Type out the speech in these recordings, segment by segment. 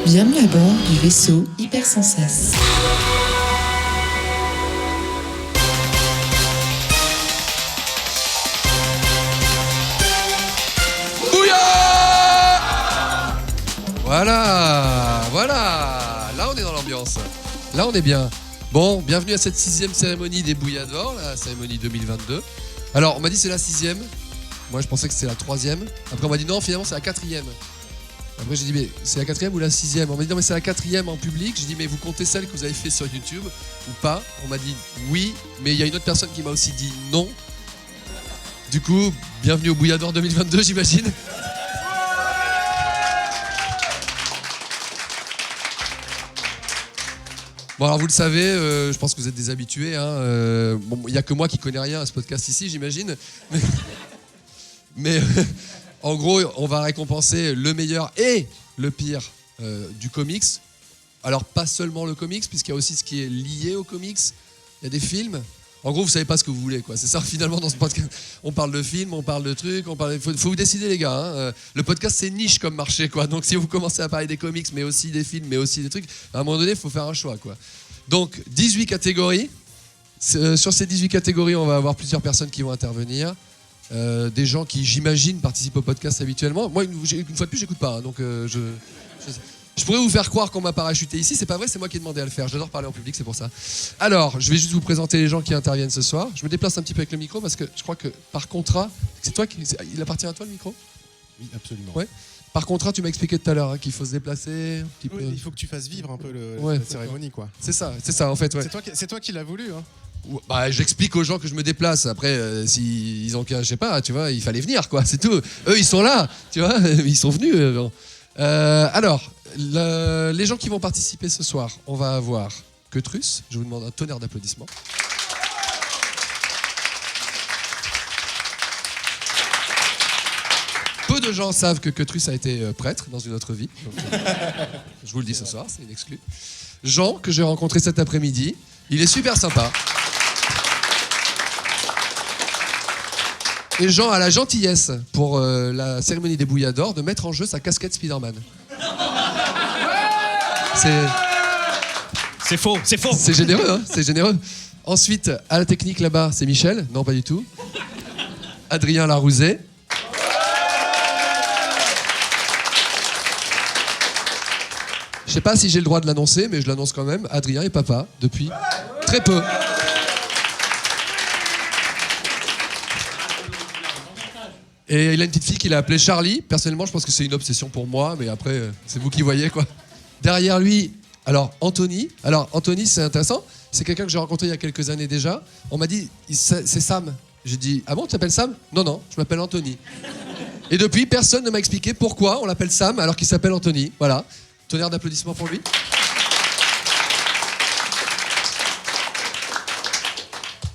Bienvenue à bord du vaisseau Hypersensas. Voilà, là on est dans l'ambiance, là on est bien. Bon, bienvenue à cette 6e cérémonie des Bouillards d'Or, la cérémonie 2022. Alors on m'a dit c'est la 6e, moi je pensais que c'était la 3e. Après on m'a dit non, finalement c'est la 4e. Après j'ai dit mais c'est la 4e ou la 6e? On m'a dit non mais c'est la 4e en public. J'ai dit mais vous comptez celle que vous avez fait sur YouTube ou pas? On m'a dit oui, mais il y a une autre personne qui m'a aussi dit non. Du coup, bienvenue au Bouillards d'Or 2022 j'imagine. Bon alors vous le savez, je pense que vous êtes des habitués. Bon, il n'y a que moi qui connais rien à ce podcast ici, j'imagine. Mais en gros, on va récompenser le meilleur et le pire du comics. Alors pas seulement le comics, puisqu'il y a aussi ce qui est lié au comics. Il y a des films. En gros, vous savez pas ce que vous voulez, quoi. C'est ça finalement dans ce podcast. On parle de films, on parle de trucs, faut vous décider les gars. Le podcast c'est niche comme marché, quoi. Donc si vous commencez à parler des comics, mais aussi des films, mais aussi des trucs, à un moment donné, il faut faire un choix, quoi. Donc 18 catégories. Sur ces 18 catégories, on va avoir plusieurs personnes qui vont intervenir. Des gens qui, j'imagine, participent au podcast habituellement. Moi, une fois de plus, j'écoute pas. Donc je pourrais vous faire croire qu'on m'a parachuté ici, c'est pas vrai, c'est moi qui ai demandé à le faire. J'adore parler en public, c'est pour ça. Alors, je vais juste vous présenter les gens qui interviennent ce soir. Je me déplace un petit peu avec le micro parce que je crois que par contrat, c'est toi qui, il appartient à toi le micro? Oui, absolument. Ouais. Par contrat, tu m'as expliqué tout à l'heure qu'il faut se déplacer un petit peu. Oui, il faut que tu fasses vivre un peu la cérémonie, quoi. C'est ça en fait. Ouais. C'est toi qui l'as voulu, hein. Bah, j'explique aux gens que je me déplace. Après, s'ils ont qu'un, je sais pas, tu vois, il fallait venir, quoi. C'est tout. Eux, ils sont là, tu vois, ils sont venus. Alors, les gens qui vont participer ce soir, on va avoir Queutrus. Je vous demande un tonnerre d'applaudissements. Peu de gens savent que Queutrus a été prêtre dans une autre vie. Donc, je vous le dis ce soir, c'est une exclue. Jean, que j'ai rencontré cet après-midi, il est super sympa. Et Jean a la gentillesse, pour la cérémonie des Bouillards d'Or, de mettre en jeu sa casquette Spider-Man. C'est faux. C'est généreux, hein, c'est généreux. Ensuite, à la technique là-bas, c'est Michel. Non, pas du tout. Adrien Larouzet. Je sais pas si j'ai le droit de l'annoncer, mais je l'annonce quand même. Adrien est papa depuis très peu. Et il a une petite fille qu'il a appelée Charlie. Personnellement, je pense que c'est une obsession pour moi, mais après, c'est vous qui voyez, quoi. Derrière lui, alors Anthony. Alors Anthony, c'est intéressant. C'est quelqu'un que j'ai rencontré il y a quelques années déjà. On m'a dit, c'est Sam. J'ai dit, ah bon, tu t'appelles Sam? Non, je m'appelle Anthony. Et depuis, personne ne m'a expliqué pourquoi on l'appelle Sam alors qu'il s'appelle Anthony. Voilà. Tonnerre d'applaudissements pour lui.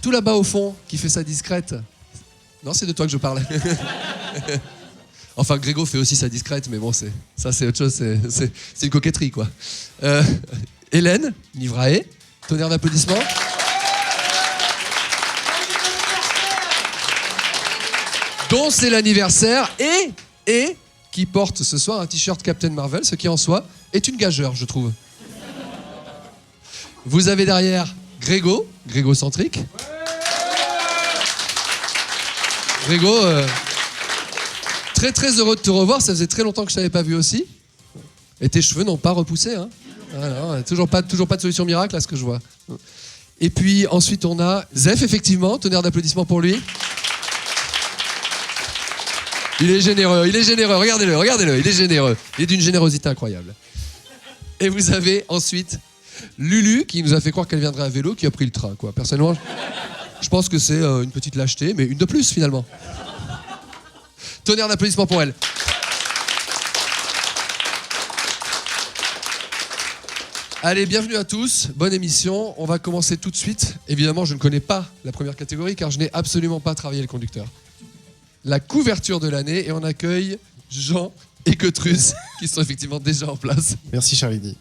Tout là-bas au fond, qui fait sa discrète. Non, c'est de toi que je parle. Enfin, Grégo fait aussi sa discrète, mais bon, c'est autre chose, c'est une coquetterie, quoi. Hélène Nivrae, tonnerre d'applaudissements. Dont c'est l'anniversaire et qui porte ce soir un t-shirt Captain Marvel, ce qui en soi est une gageure, je trouve. Vous avez derrière Grégo Centrique. Grégo, très très heureux de te revoir, ça faisait très longtemps que je t'avais pas vu aussi. Et tes cheveux n'ont pas repoussé, hein. Alors, toujours pas de solution miracle à ce que je vois. Et puis ensuite on a Zef, effectivement, tonnerre d'applaudissements pour lui. Il est généreux, regardez-le, il est généreux. Il est d'une générosité incroyable. Et vous avez ensuite Lulu, qui nous a fait croire qu'elle viendrait à vélo, qui a pris le train, quoi. Personnellement, je pense que c'est une petite lâcheté, mais une de plus, finalement. Tonnerre d'applaudissements pour elle. Allez, bienvenue à tous, bonne émission. On va commencer tout de suite. Évidemment, je ne connais pas la première catégorie, car je n'ai absolument pas travaillé le conducteur. La couverture de l'année, et on accueille Jean et Queutrus qui sont effectivement déjà en place. Merci Charlie.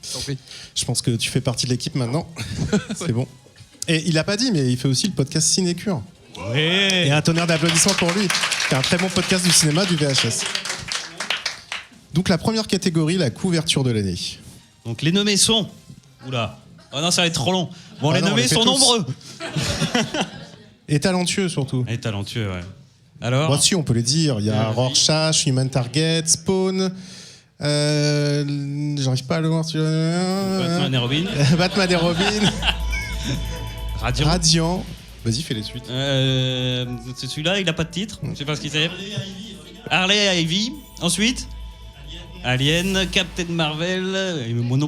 Je pense que tu fais partie de l'équipe maintenant. C'est bon. Et il l'a pas dit, mais il fait aussi le podcast Cinécure. Ouais. Et un tonnerre d'applaudissements pour lui. C'est un très bon podcast du cinéma, du VHS. Donc la première catégorie, la couverture de l'année. Donc les nommés sont... Oula. Oh non, ça va être trop long. Bon, Ah les non, on nommés les fait sont tous. nombreux. Et talentueux surtout. Et talentueux, ouais. Alors Bon, si, on peut les dire. Il y a Rorschach, Human Target, Spawn. J'arrive pas à le voir. Batman et Robin. Batman et Robin. Radiant. Radiant. Vas-y, fais les suites. C'est celui-là, il a pas de titre. Je sais pas ce qu'il c'est. Harley Ivy. Ensuite Alien, Captain Marvel. Et moi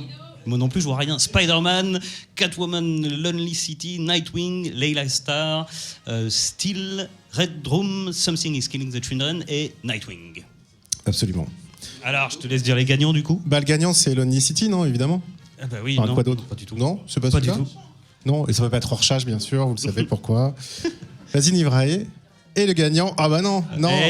non plus, je vois rien. Spider-Man, Catwoman, Lonely City, Nightwing, Layla Starr, Steel, Red Room, Something is Killing the Children et Nightwing. Absolument. Alors, je te laisse dire les gagnants du coup. Bah, le gagnant, c'est Lonely City, non, évidemment. Ah bah oui, Enfin, non. quoi d'autre? Pas du tout. Non, c'est pas Pas du celui-là. tout. Non, et ça va pas être Rorschach, bien sûr, vous le savez pourquoi. Vas-y, Nivrae. Et le gagnant, ah bah non,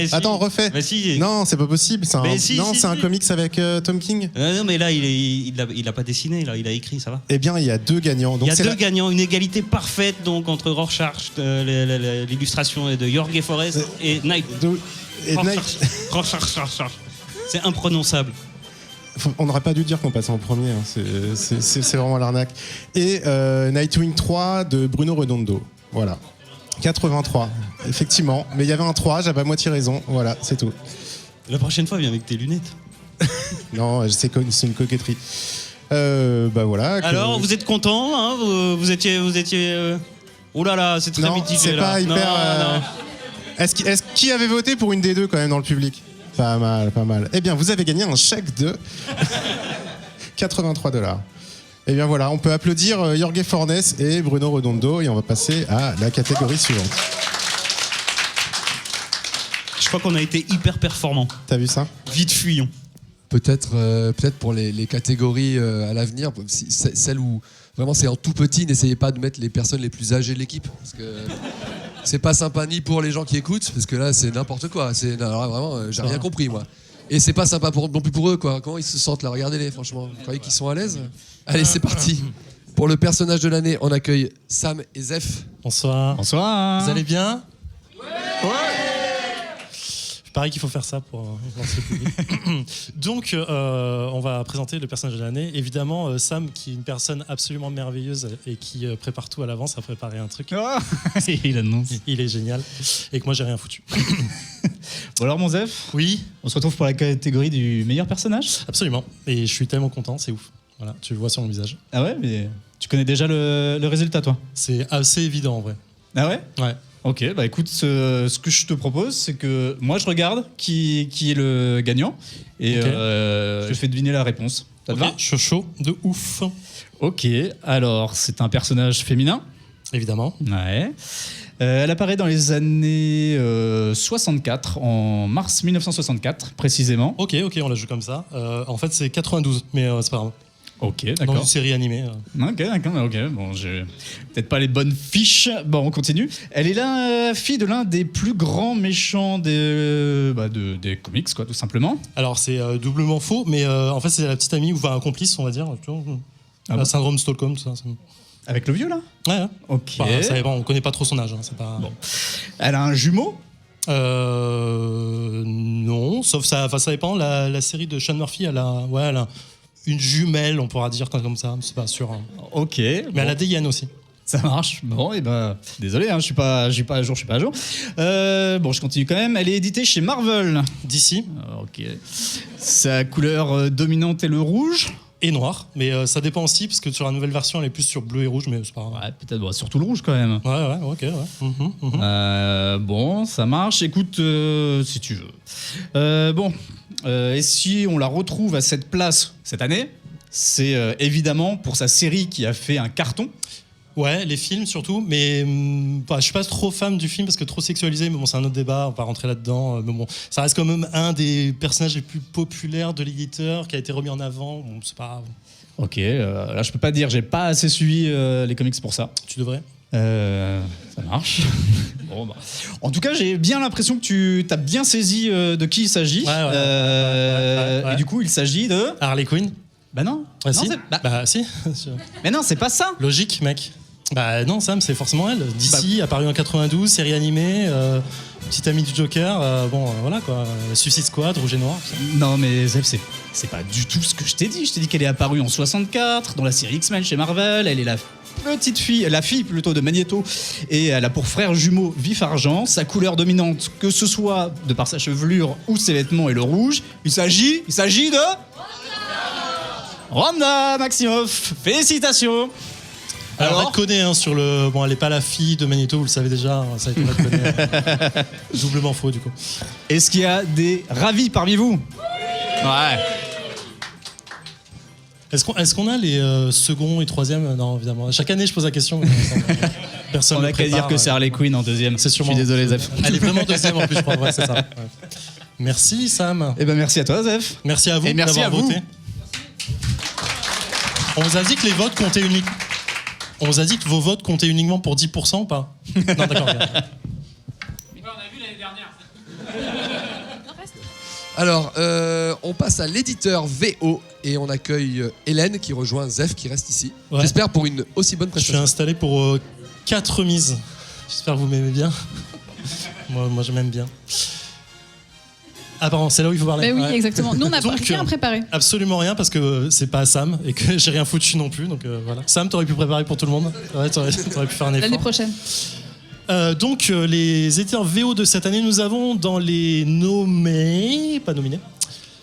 si. attends, refais. Bah si. Non, c'est pas possible. C'est un, Mais si, non, si, c'est un si. comics avec Tom King. Non, mais là, il a pas dessiné, là, il a écrit, ça va. Eh bien, il y a 2 gagnants. Donc Il y a c'est 2 gagnants, une égalité parfaite donc entre Rorschach, l'illustration est de Jorge Forest et Night. Et Rorschach. Rorschach. C'est imprononçable. On n'aurait pas dû dire qu'on passait en premier. Hein. C'est vraiment l'arnaque. Et Nightwing 3 de Bruno Redondo. Voilà. 83, effectivement. Mais il y avait un 3, j'avais à moitié raison. Voilà, c'est tout. La prochaine fois, viens avec tes lunettes. Non, c'est une coquetterie. Bah voilà. Alors, vous êtes content hein, vous étiez. Oh là là, c'est très Non, mitigé c'est là. pas hyper. Non. Qui avait voté pour une des deux quand même dans le public? Pas mal, pas mal. Eh bien, vous avez gagné un chèque de 83 $. Eh bien voilà, on peut applaudir Jorge Fornes et Bruno Redondo et on va passer à la catégorie suivante. Je crois qu'on a été hyper performants. T'as vu ça? Vite fuyons. Peut-être pour les catégories à l'avenir, celles où vraiment c'est en tout petit, n'essayez pas de mettre les personnes les plus âgées de l'équipe. Parce que c'est pas sympa ni pour les gens qui écoutent, parce que là c'est n'importe quoi. Alors, vraiment, j'ai rien compris moi. Et c'est pas sympa non plus pour eux, quoi. Comment ils se sentent là? Regardez-les, franchement. Vous croyez qu'ils sont à l'aise? Allez, c'est parti. Pour le personnage de l'année, on accueille Sam et Zef. Bonsoir. Bonsoir. Vous allez bien? Ouais. Pareil qu'il faut faire ça pour lancer le public. Donc, on va présenter le personnage de l'année. Évidemment, Sam, qui est une personne absolument merveilleuse et qui prépare tout à l'avance, a préparé un truc. Oh il annonce. Il est génial. Et que moi, j'ai rien foutu. Bon alors, mon Zef, Oui, on se retrouve pour la catégorie du meilleur personnage. absolument. Et je suis tellement content, c'est ouf. Voilà, tu le vois sur mon visage. Ah ouais, mais tu connais déjà le résultat, toi? C'est assez évident, en vrai. Ah ouais? Ouais. Ok, bah écoute, ce que je te propose, c'est que moi je regarde qui est le gagnant et Ok. je fais deviner la réponse. Ça te va? Ok, je suis chaud, de ouf. Ok, alors c'est un personnage féminin. Évidemment. Ouais. Elle apparaît dans les années 64, en mars 1964 précisément. Ok, on la joue comme ça. En fait, c'est 92, mais c'est pas grave. Ok, Dans d'accord. une série animée. Ok. Bon, j'ai peut-être pas les bonnes fiches. Bon, on continue. Elle est la fille de l'un des plus grands méchants des comics, quoi, tout simplement. Alors, c'est doublement faux, mais en fait, c'est la petite amie ou enfin, un complice, on va dire. Tu vois, Ah bon syndrome Stockholm, tout ça. Avec le vieux, là? Ouais, ouais. Ok. Enfin, ça dépend, on connaît pas trop son âge. Hein, c'est pas... Bon. Elle a un jumeau? Non, sauf ça. Enfin, ça dépend. La série de Sean Murphy, elle a une jumelle, on pourra dire comme ça. C'est pas sûr. Hein. Ok. Mais elle a des hyènes aussi. Ça marche. Bon, et ben, désolé, hein, je suis pas à jour. Bon, je continue quand même. Elle est éditée chez Marvel. D'ici Ok. Sa couleur dominante est le rouge. et noir. Mais ça dépend aussi, parce que sur la nouvelle version, elle est plus sur bleu et rouge, mais c'est pas grave. Ouais, peut-être, bon, surtout le rouge quand même. Ouais, ok, ouais. Bon, ça marche. Écoute, si tu veux. Et si on la retrouve à cette place cette année, c'est évidemment pour sa série qui a fait un carton. Ouais, les films surtout, mais je suis pas trop fan du film parce que trop sexualisé, mais bon, c'est un autre débat, on va rentrer là-dedans. Mais bon, ça reste quand même un des personnages les plus populaires de l'éditeur qui a été remis en avant. Bon, c'est pas grave. Ok, là je peux pas dire, j'ai pas assez suivi les comics pour ça. Tu devrais. Ça marche. Bon, bah. En tout cas, j'ai bien l'impression que tu as bien saisi de qui il s'agit. Ouais. Et du coup, il s'agit de... Harley Quinn. Bah non. Ah, Non, si. c'est- Si. Mais non, c'est pas ça. Logique, mec. Bah non, Sam, c'est forcément elle. DC, apparu en 92, série animée, petite amie du Joker. Voilà quoi. Suicide Squad, Rouge et Noir. Tout ça. Non, mais Zef, C'est pas du tout ce que je t'ai dit. Je t'ai dit qu'elle est apparue en 64 dans la série X-Men chez Marvel. Elle est la fille plutôt de Magneto, et elle a pour frère jumeau Vif Argent. Sa couleur dominante, que ce soit de par sa chevelure ou ses vêtements, est le rouge. Il s'agit de Wanda Maximoff. Félicitations. Alors, retconné hein, sur le. Bon, elle est pas la fille de Magneto, vous le savez déjà, hein, ça a été retconné. Doublement faux, du coup. Est-ce qu'il y a des ravis parmi vous? Ouais. Est-ce qu'on a les seconds et troisièmes? Non, évidemment. Chaque année, je pose la question. Mais personne On ne n'a qu'à dire que c'est Harley Quinn en deuxième. C'est sûrement. Je suis désolé, Zef. Elle est vraiment deuxième en plus, je crois. Ouais, c'est ça. Ouais. Merci, Sam. Eh ben, merci à toi, Zef. Merci à vous Et merci d'avoir à vous. voté. On vous a dit que les votes comptaient uniquement. On vous a dit que vos votes comptaient uniquement pour 10% ou pas? Non, d'accord. Alors, on passe à l'éditeur VO et on accueille Hélène qui rejoint Zef qui reste ici. Ouais. J'espère pour une aussi bonne Je suis prestation. installé pour 4 remises. J'espère que vous m'aimez bien. moi, je m'aime bien. Ah pardon, c'est là où il faut parler. Ben oui, Ouais. exactement. Nous, on n'a Donc, rien préparé. Absolument rien parce que c'est pas Sam et que j'ai rien foutu non plus. Donc voilà. Sam, t'aurais pu préparer pour tout le monde. Ouais, t'aurais pu faire un effort. L'année prochaine. Donc les éditeurs VO de cette année, nous avons dans les nommés, pas nominés.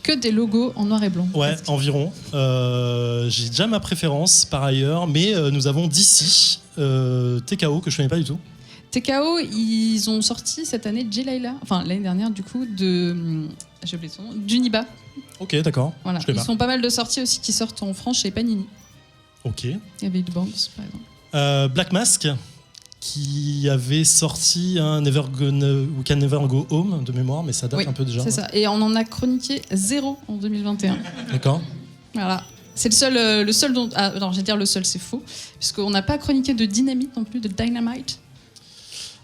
Que des logos en noir et blanc. Ouais, environ. J'ai déjà ma préférence par ailleurs, mais nous avons d'ici TKO que je connais pas du tout. TKO, ils ont sorti cette année Jelaila, enfin l'année dernière du coup, j'ai oublié son nom, Juniba. Ok, d'accord. Voilà. Je connais Ils pas. font pas mal de sorties aussi qui sortent en France chez Panini. Ok. Il y avait The Bombs par exemple. Black Mask qui avait sorti un We Can Never Go Home de mémoire, mais ça date Oui, un peu déjà. c'est ça. Et on en a chroniqué 0 en 2021. D'accord. Voilà. C'est le seul dont. Ah non, j'allais dire le seul, c'est faux. Puisqu'on n'a pas chroniqué de Dynamite non plus, de Dynamite.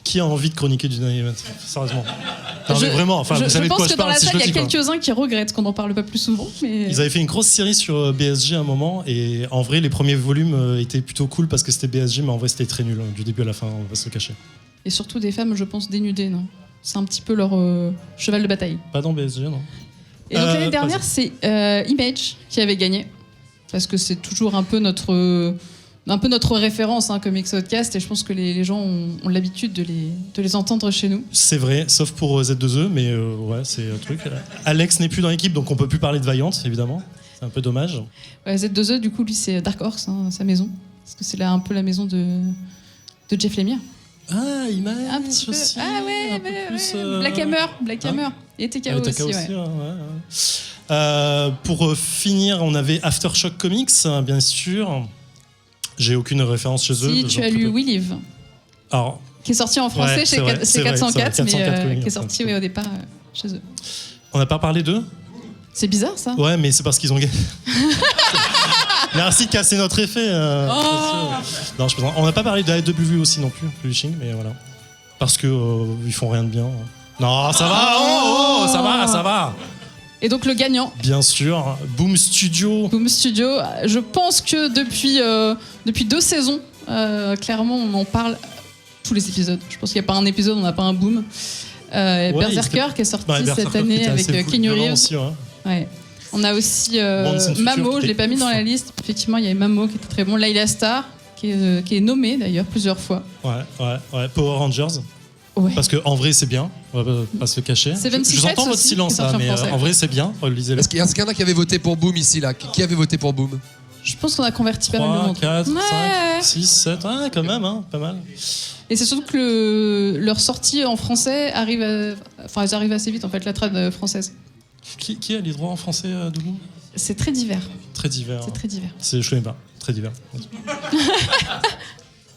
Qui a envie de chroniquer du Dynamite? Sérieusement. Non, mais vraiment, enfin, vous savez je de quoi pense je que dans parle la si je salle, le il y dis, a quoi. quelques-uns qui regrettent qu'on n'en parle pas plus souvent. Mais... Ils avaient fait une grosse série sur BSG à un moment, et en vrai, les premiers volumes étaient plutôt cool parce que c'était BSG, mais en vrai, c'était très nul, du début à la fin, on va se le cacher. Et surtout des femmes, je pense, dénudées, non? C'est un petit peu leur cheval de bataille. Pas dans BSG, non? Et donc l'année vas-y. dernière, c'est Image qui avait gagné. Parce que c'est toujours un peu notre référence, hein, Comics Podcast, et je pense que les gens ont l'habitude de les entendre chez nous. C'est vrai, sauf pour Z2E, mais ouais, c'est un truc. Alex n'est plus dans l'équipe, donc on peut plus parler de Valiant, évidemment. C'est un peu dommage. Ouais, Z2E, du coup, lui, c'est Dark Horse, hein, sa maison. Parce que c'est là un peu la maison de Jeff Lemire. Ah, Image Un petit peu. aussi. Ah ouais, un peu mais plus, Black Hammer. Et TKO Ah, aussi, TK ouais. ouais. Pour finir, on avait Aftershock Comics, hein, bien sûr. J'ai aucune référence chez eux. Si tu as lu We Live, Alors, qui est sorti en français Ouais, chez c'est vrai, c'est c'est vrai, 404, c'est vrai, mais 404, oui, qui est sorti enfin, au départ chez eux. on n'a pas parlé d'eux? C'est bizarre, ça. Ouais, mais c'est parce qu'ils ont gagné. Merci de casser notre effet. Non, je plaisante. On n'a pas parlé de AEW aussi non plus, Publishing, mais voilà. Parce que ils font rien de bien. Non, ça va. Oh, ça va. Et donc le gagnant, Bien sûr, Boom Studio. Boom Studio, je pense que depuis 2 saisons, clairement, on en parle tous les épisodes. Je pense qu'il n'y a pas un épisode où on n'a pas un boom. Berserker qui est sorti Ouais, Berserker, cette année qui était avec assez cool, Keanu violent Reeves. aussi, ouais. Ouais. On a aussi Bonds and Future, Mamo, qui je l'ai était pas mis dans ouf. la liste. Effectivement, il y avait Mamo qui était très bon. Layla Starr qui est nommée d'ailleurs plusieurs fois. Ouais. Power Rangers. Ouais. Parce que en vrai c'est bien, on va pas se le cacher. Seven Je Secrets entends votre aussi, silence qui est là, sorti en mais français. en vrai c'est bien, lisez-le. Est-ce qu'il y en a qui avaient voté pour Boom ici, là? Qui avait voté pour Boom? Je pense qu'on a converti pas mal de 3, monde. 4, Ouais. 5, 6, 7, quand même, hein, pas mal. Et c'est surtout que leur sortie en français arrive, elles arrivent assez vite en fait, la trad française. Qui a les droits en français de Boom? C'est très divers. Très divers. C'est très divers. Je connais pas, très divers.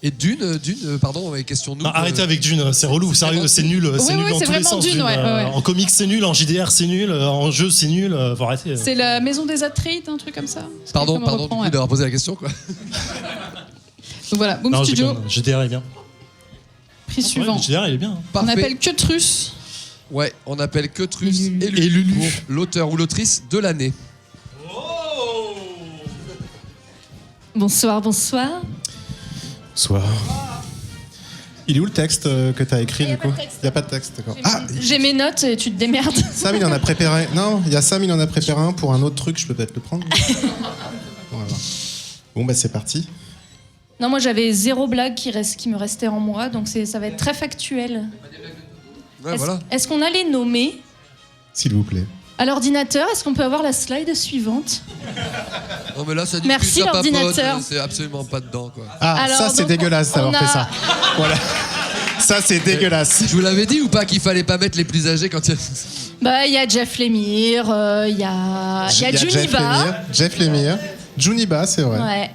Et Dune, pardon, question nous. Arrêtez avec Dune, c'est relou, sérieux, c'est nul, c'est nul dans c'est tous les vraiment sens. Dune, ouais. En comics c'est nul, en JDR c'est nul, en jeu c'est nul, faut arrêter. C'est la maison des Atreides, un truc comme ça. Pardon, Comme on du reprend, coup, ouais. d'avoir posé la question, quoi. Donc voilà, Boom Non, je Studio, déconne, JDR est bien. prix suivant. Ouais, JDR il est bien. On Parfait. appelle que Truss. Ouais, on appelle que Truss Et Lulu. et Lulu pour l'auteur ou l'autrice de l'année. Bonsoir. Soir. Il est où le texte que t'as écrit Il y a du pas coup de texte. Il n'y a pas de texte, d'accord. Ah, J'ai mes notes et tu te démerdes. Sam, il en a préparé. Non, il y a Sam, il en a préparé un pour un autre truc, je peux peut-être le prendre. Voilà. Bon, bah c'est parti. Non, moi j'avais 0 blague qui me restait en moi, donc ça va être très factuel. Ouais, voilà. Est-ce qu'on a les nommés S'il vous plaît. à l'ordinateur? Est-ce qu'on peut avoir la slide suivante? Non, mais là, ça Merci, discute, ça papote, l'ordinateur. c'est absolument pas dedans, quoi. Ah, Alors, ça c'est donc, dégueulasse on d'avoir a- fait ça. Voilà. Ça c'est dégueulasse. Je vous l'avais dit ou pas qu'il fallait pas mettre les plus âgés quand il y a... Bah, il y a Jeff Lemire, il y a Juniba. Jeff Lemire. Juniba, c'est vrai. Ouais.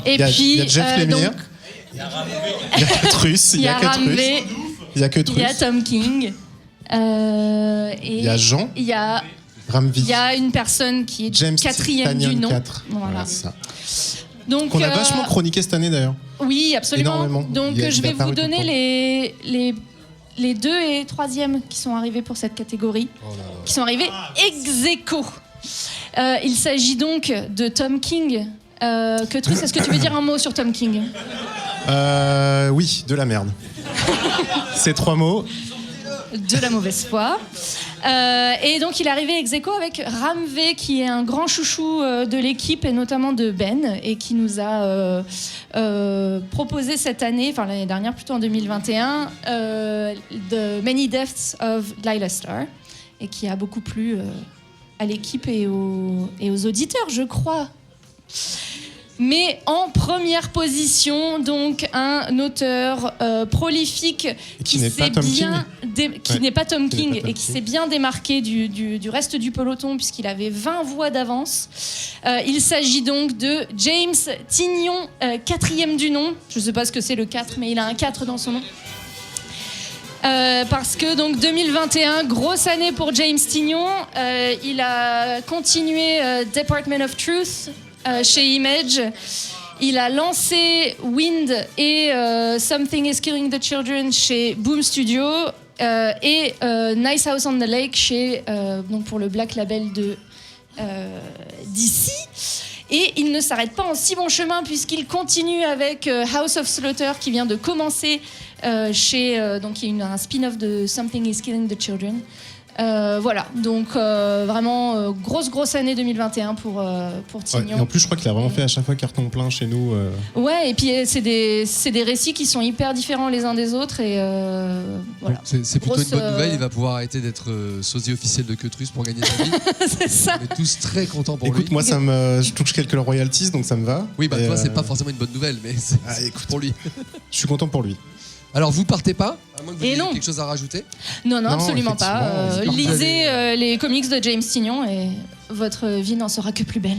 Et Il y a, puis, il y a Jeff Lemire. donc, Il y a que Truss. il y a que Truss. Ramvé, Il y a que il y a Truss. Tom King. Et Il y a Jean. Il y a, Ramvi. il y a une personne qui est James 4e du Titanium nom. 4. Voilà. c'est ça. Donc, Qu'on a vachement chroniqué cette année d'ailleurs. Oui, absolument. Énormément. Donc Il a je vais paru vous tout le donner les 2 et 3e qui sont arrivés pour cette catégorie, qui sont arrivés ex aequo. Il s'agit donc de Tom King. Que Truss, est-ce que tu veux dire un mot sur Tom King? Oui, de la merde. Ces 3 mots. De la mauvaise foi. Et donc il est arrivé ex aequo avec Ramvé, qui est un grand chouchou de l'équipe et notamment de Ben, et qui nous a proposé cette année, enfin l'année dernière plutôt en 2021, The Many Deaths of Lila Starr, et qui a beaucoup plu à l'équipe et aux auditeurs, je crois. Mais en première position, donc un auteur prolifique qui n'est pas Tom qui n'est pas Tom Qui n'est King pas Tom et qui King. s'est bien démarqué du reste du peloton puisqu'il avait 20 voix d'avance. Il s'agit donc de James Tynion, 4e du nom. Je ne sais pas ce que c'est le 4, mais il a un 4 dans son nom. Parce que donc 2021, grosse année pour James Tynion. Il a continué Department of Truth chez Image. Il a lancé Wind et Something is Killing the Children chez Boom Studio et Nice House on the Lake chez, donc pour le Black Label de DC. Et il ne s'arrête pas en si bon chemin puisqu'il continue avec House of Slaughter qui vient de commencer chez donc il y a un spin-off de Something is Killing the Children. Voilà, donc vraiment grosse année 2021 pour Ouais, Tynion. et en plus, je crois qu'il a vraiment fait à chaque fois carton plein chez nous. Ouais, et puis c'est des récits qui sont hyper différents les uns des autres et voilà. C'est plutôt Grosse, une bonne nouvelle, il va pouvoir arrêter d'être sosie officiel de Queutrus pour gagner sa vie. C'est ça. On est tous très contents pour Écoute, lui. moi, je touche quelques royalties, donc ça me va. Oui, bah Et, toi, c'est pas forcément une bonne nouvelle, mais c'est écoute. pour lui. Je suis content pour lui. Alors, vous partez pas, à moins que vous Et ayez non. quelque chose à rajouter. Non, Non, absolument pas. effectivement, Lisez les comics de James Tynion et votre vie n'en sera que plus belle.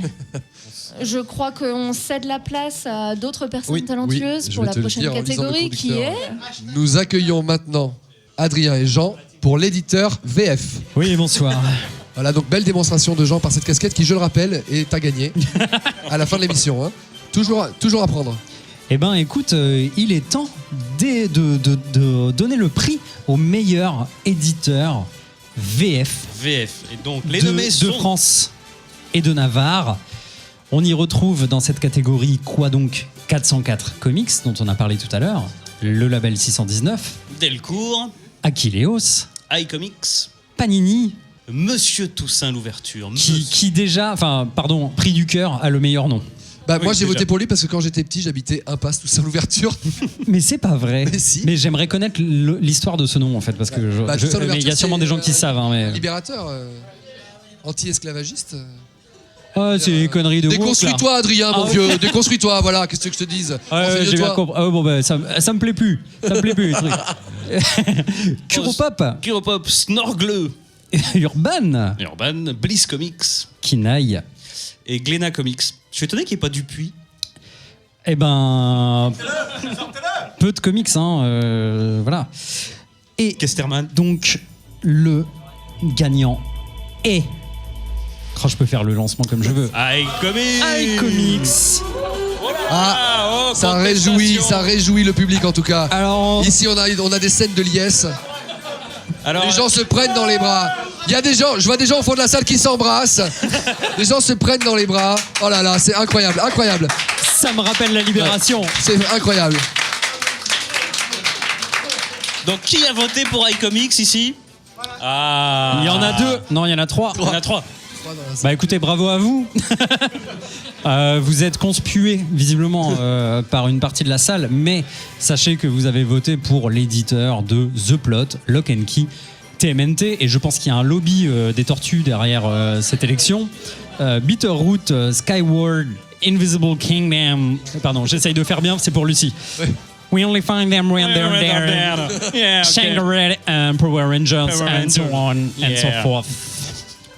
Je crois qu'on cède la place à d'autres personnes Oui, talentueuses oui, je pour vais la te le prochaine dire en lisant le catégorie qui est... conducteur. Nous accueillons maintenant Adrien et Jean pour l'éditeur VF. Oui, bonsoir. Voilà, donc belle démonstration de Jean par cette casquette qui, je le rappelle, est à gagner à la fin de l'émission. Hein. Toujours à prendre. Eh ben, écoute, il est temps de donner le prix au meilleur éditeur VF VF. Et donc, les de nommés sont... France et de Navarre. On y retrouve dans cette catégorie quoi donc 404 Comics, dont on a parlé tout à l'heure, le label 619, Delcourt, Achilleos, iComics, Panini, Monsieur Toussaint l'ouverture. qui déjà, enfin, pardon, prix du cœur a le meilleur nom. Bah, Oui, moi, j'ai déjà. voté pour lui parce que quand j'étais petit, j'habitais Impasse Toussaint l'ouverture. Mais c'est pas vrai. Mais si. Mais j'aimerais connaître l'histoire de ce nom en fait, parce que Bah, Toussaint mais il y a l'ouverture, sûrement c'est, des gens qui savent. Hein, mais... Libérateur, anti-esclavagiste. Ah, c'est des conneries de woke, là. Déconstruis-toi, Adrien, mon Ah, vieux. Déconstruis-toi, voilà. Qu'est-ce que je te dise Ouais, Renseigne-toi. j'ai bien compris. Ah, bon, bah, ça me plaît plus. Ça me plaît plus, les trucs. Kuropop, Kuropop, Snorgle, Urban, Urban, Bliss Comics Kinaï. et Glénat Comics. Je suis étonné qu'il n'y ait pas Dupuis. Eh ben. Peu de comics, hein. Voilà. Et Kesterman. donc, le gagnant est. Oh, je peux faire le lancement comme je veux. iComics. iComics. Ah, Oh, ça contestation. réjouit le public en tout cas. Alors. Ici, on a des scènes de liesse. Alors, Les gens se prennent dans les bras. Il y a des gens, je vois des gens au fond de la salle qui s'embrassent. Les gens se prennent dans les bras. Oh là là, c'est incroyable, incroyable. Ça me rappelle la libération. C'est incroyable. Donc qui a voté pour iComics ici? Ah. Il y en a 2. Non, il y en a 3. Il y en a 3. Bah écoutez, bravo à vous. Vous êtes conspués visiblement par une partie de la salle, mais sachez que vous avez voté pour l'éditeur de The Plot, Lock and Key, TMNT, et je pense qu'il y a un lobby des tortues derrière cette élection. Bitterroot, Skyward, Invisible Kingdom. Pardon, j'essaye de faire bien, c'est pour Lucie. Oui. We only find them when they're there. Yeah, okay. Shangri-La and Power Rangers Power and so Rangers. on and so Yeah. forth.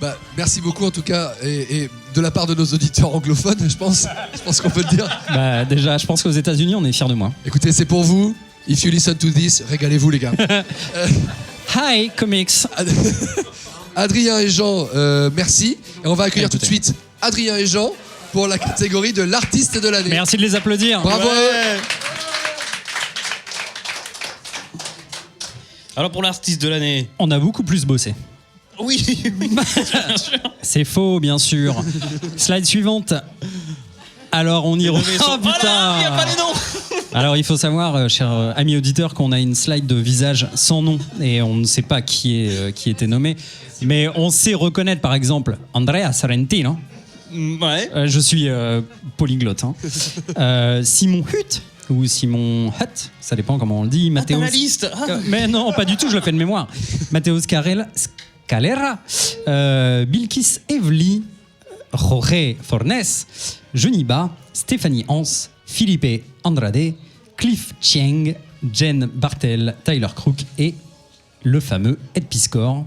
Bah, merci beaucoup en tout cas, et de la part de nos auditeurs anglophones, je pense qu'on peut le dire. Bah déjà, je pense qu'aux États-Unis, on est fiers de moi. Écoutez, c'est pour vous. If you listen to this, régalez-vous les gars. Hi, comics. Adrien et Jean, merci. Et on va accueillir tout de Écoutez. suite Adrien et Jean pour la catégorie de l'artiste de l'année. Merci de les applaudir. Bravo à eux. Alors pour l'artiste de l'année. On a beaucoup plus bossé. Oui, bien sûr. C'est faux, bien sûr. Slide suivante. Alors, on y Oh revient. putain, il n'y a pas les noms. Alors, il faut savoir, cher ami auditeur, qu'on a une slide de visage sans nom et on ne sait pas qui était nommé. Mais on sait reconnaître, par exemple, Andrea Sorrentino. Ouais. Je suis polyglotte. Hein. Simon Hutt ou Simon Hutt, ça dépend comment on le dit. Mathéos. T'as la liste. Ah. Mais non, pas du tout, je le fais de mémoire. Mathéos Scalera, Bilkis Evely, Jorge Fornes, Juniba, Stéphanie Hans, Philippe Andrade, Cliff Chiang, Jen Bartel, Tyler Crook et le fameux Ed Piscor.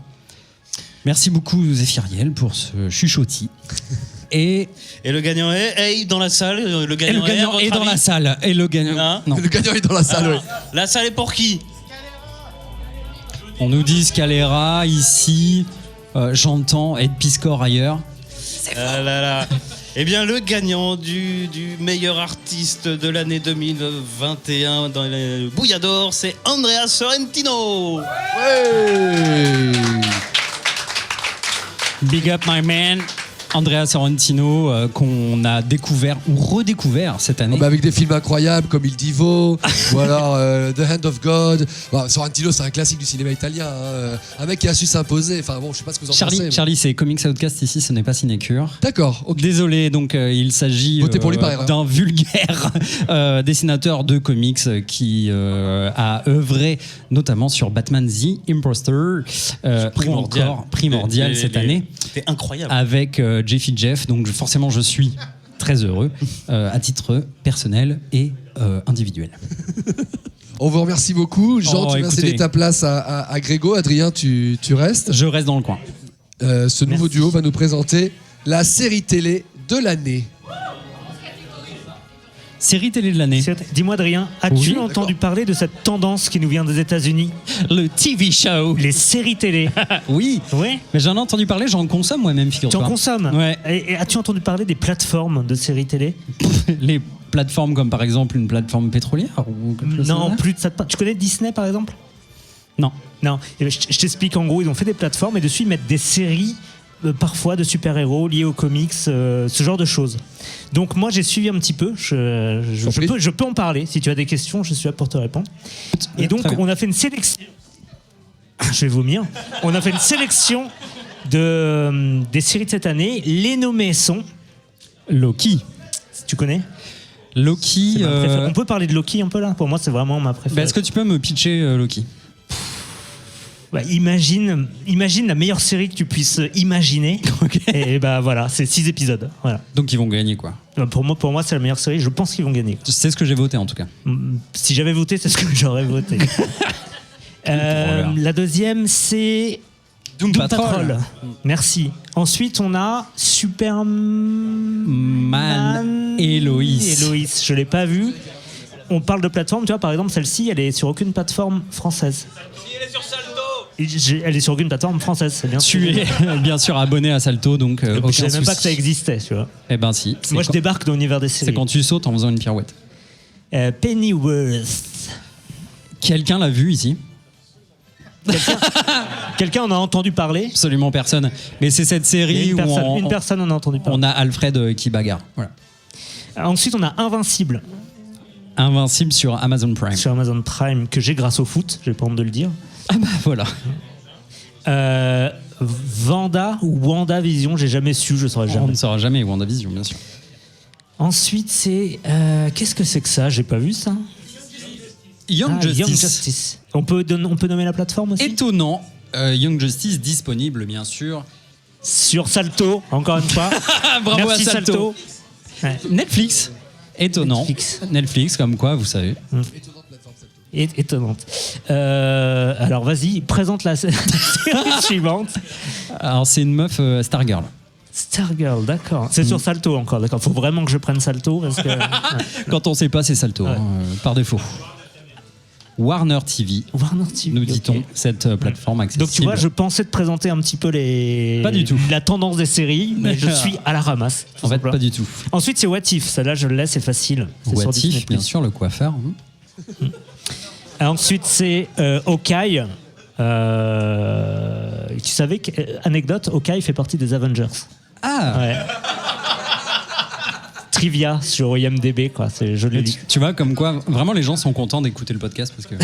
Merci beaucoup Zéphiriel pour ce chuchotis. Et le gagnant est hey, dans la salle. Le gagnant, est dans la salle. Et le gagnant. Hein Non. Le gagnant est dans la salle, oui. La salle est pour qui? On nous dit Scalera ici. J'entends Ed Piscor ailleurs. Ah là là. Eh bien, le gagnant du meilleur artiste de l'année 2021 dans les Bouillador, c'est Andrea Sorrentino. Ouais. Big up my man. Andrea Sorrentino, qu'on a découvert ou redécouvert cette année. Oh, bah avec des films incroyables comme Il Divo ou alors The Hand of God. Bah, Sorrentino, c'est un classique du cinéma italien. Hein. Un mec qui a su s'imposer. Enfin bon, je sais pas ce que vous en pensez. Charlie, c'est Comics Outcast ici, ce n'est pas Cinécure. D'accord, ok. Désolé, donc il s'agit Votez pour lui par erreur. d'un vulgaire dessinateur de comics qui a œuvré notamment sur Batman The Imposter, ou encore Primordial cette année, C'était incroyable. avec Jeffy Jeff. Donc forcément, je suis très heureux à titre personnel et individuel. On vous remercie beaucoup. Jean, tu viens écoutez. céder ta place à Grégo. Adrien, tu restes. Je reste dans le coin. Ce nouveau duo va nous présenter la série télé de l'année. Série télé de l'année. Dis-moi, Adrien, as-tu Oui. entendu parler de cette tendance qui nous vient des États-Unis? Le TV show. Les séries télé. Oui. Ouais. Mais j'en ai entendu parler, j'en consomme moi-même, Tu figure-toi. en consommes? Ouais. Et as-tu entendu parler des plateformes de séries télé? Les plateformes comme par exemple une plateforme pétrolière ou quelque chose Non, comme ça. plus de ça. Tu connais Disney par exemple? Non. Non. Eh ben, je t'explique. En gros, ils ont fait des plateformes et dessus ils mettent des séries. Parfois de super-héros liés aux comics, ce genre de choses. Donc moi j'ai suivi un petit peu, je peux en parler, si tu as des questions, je suis là pour te répondre. Et donc Très bien. on a fait une sélection, je vais vomir, on a fait une sélection des séries de cette année, les nommés sont... Loki. Tu connais? Loki. C'est ma préférée. On peut parler de Loki un peu là? Pour moi c'est vraiment ma préférée. Est-ce que tu peux me pitcher Loki? Bah, imagine la meilleure série que tu puisses imaginer. Ok. Et bah voilà, c'est 6 épisodes. Voilà. Donc ils vont gagner quoi? Pour moi c'est la meilleure série, je pense qu'ils vont gagner. C'est ce que j'ai voté en tout cas. Si j'avais voté, c'est ce que j'aurais voté. La deuxième, c'est Doom Patrol. Merci. Ensuite, on a Superman et Loïs. Loïs, je l'ai pas vu. On parle de plateforme, tu vois, par exemple, celle-ci, elle est sur aucune plateforme française. Elle est sur Salto. Elle est sur aucune plateforme française, c'est bien sûr. Tu es bien sûr abonné à Salto, donc Je aucun savais même pas que ça souci. existait, tu vois. Eh ben si. Moi, je débarque dans l'univers des séries. C'est quand tu sautes en faisant une pirouette. Pennyworth. Quelqu'un l'a vu ici? Quelqu'un en a entendu parler? Absolument personne. Mais c'est cette série où Une personne en a entendu parler. on a Alfred qui bagarre. Voilà. Ensuite, on a Invincible. Invincible sur Amazon Prime. Sur Amazon Prime, que j'ai grâce au foot, j'ai pas honte de le dire. Ah bah voilà. Vanda ou WandaVision, j'ai jamais su, je saurais On jamais. ne saura jamais WandaVision, bien sûr. Ensuite, c'est. Qu'est-ce que c'est que ça? J'ai pas vu ça. Young Justice. Young Justice. On peut nommer la plateforme aussi? Étonnant. Young Justice disponible, bien sûr. Sur Salto, encore une fois. Bravo Merci à Salto. Ouais. Netflix. Étonnant. Netflix, comme quoi, vous savez. Étonnante. Alors vas-y, présente la série suivante. Alors c'est une meuf Stargirl. Stargirl, d'accord. C'est sur Salto encore, d'accord. Faut vraiment que je prenne Salto parce que. Quand on sait pas, c'est Salto, par défaut. Warner TV, nous dit-on, cette plateforme accessible. Donc tu vois, je pensais te présenter un petit peu Pas du tout. la tendance des séries, mais je suis à la ramasse. En fait, pas du tout. Ensuite, c'est What If. Celle-là, je le laisse, c'est facile. C'est sur What Disney+. If, bien sûr, le coiffeur. Ensuite, c'est Hawkeye. Tu savais anecdote, Hawkeye fait partie des Avengers. Ah. Ouais. Trivia sur IMDb, quoi. Je l'ai lu. Tu vois, comme quoi, vraiment, les gens sont contents d'écouter le podcast parce que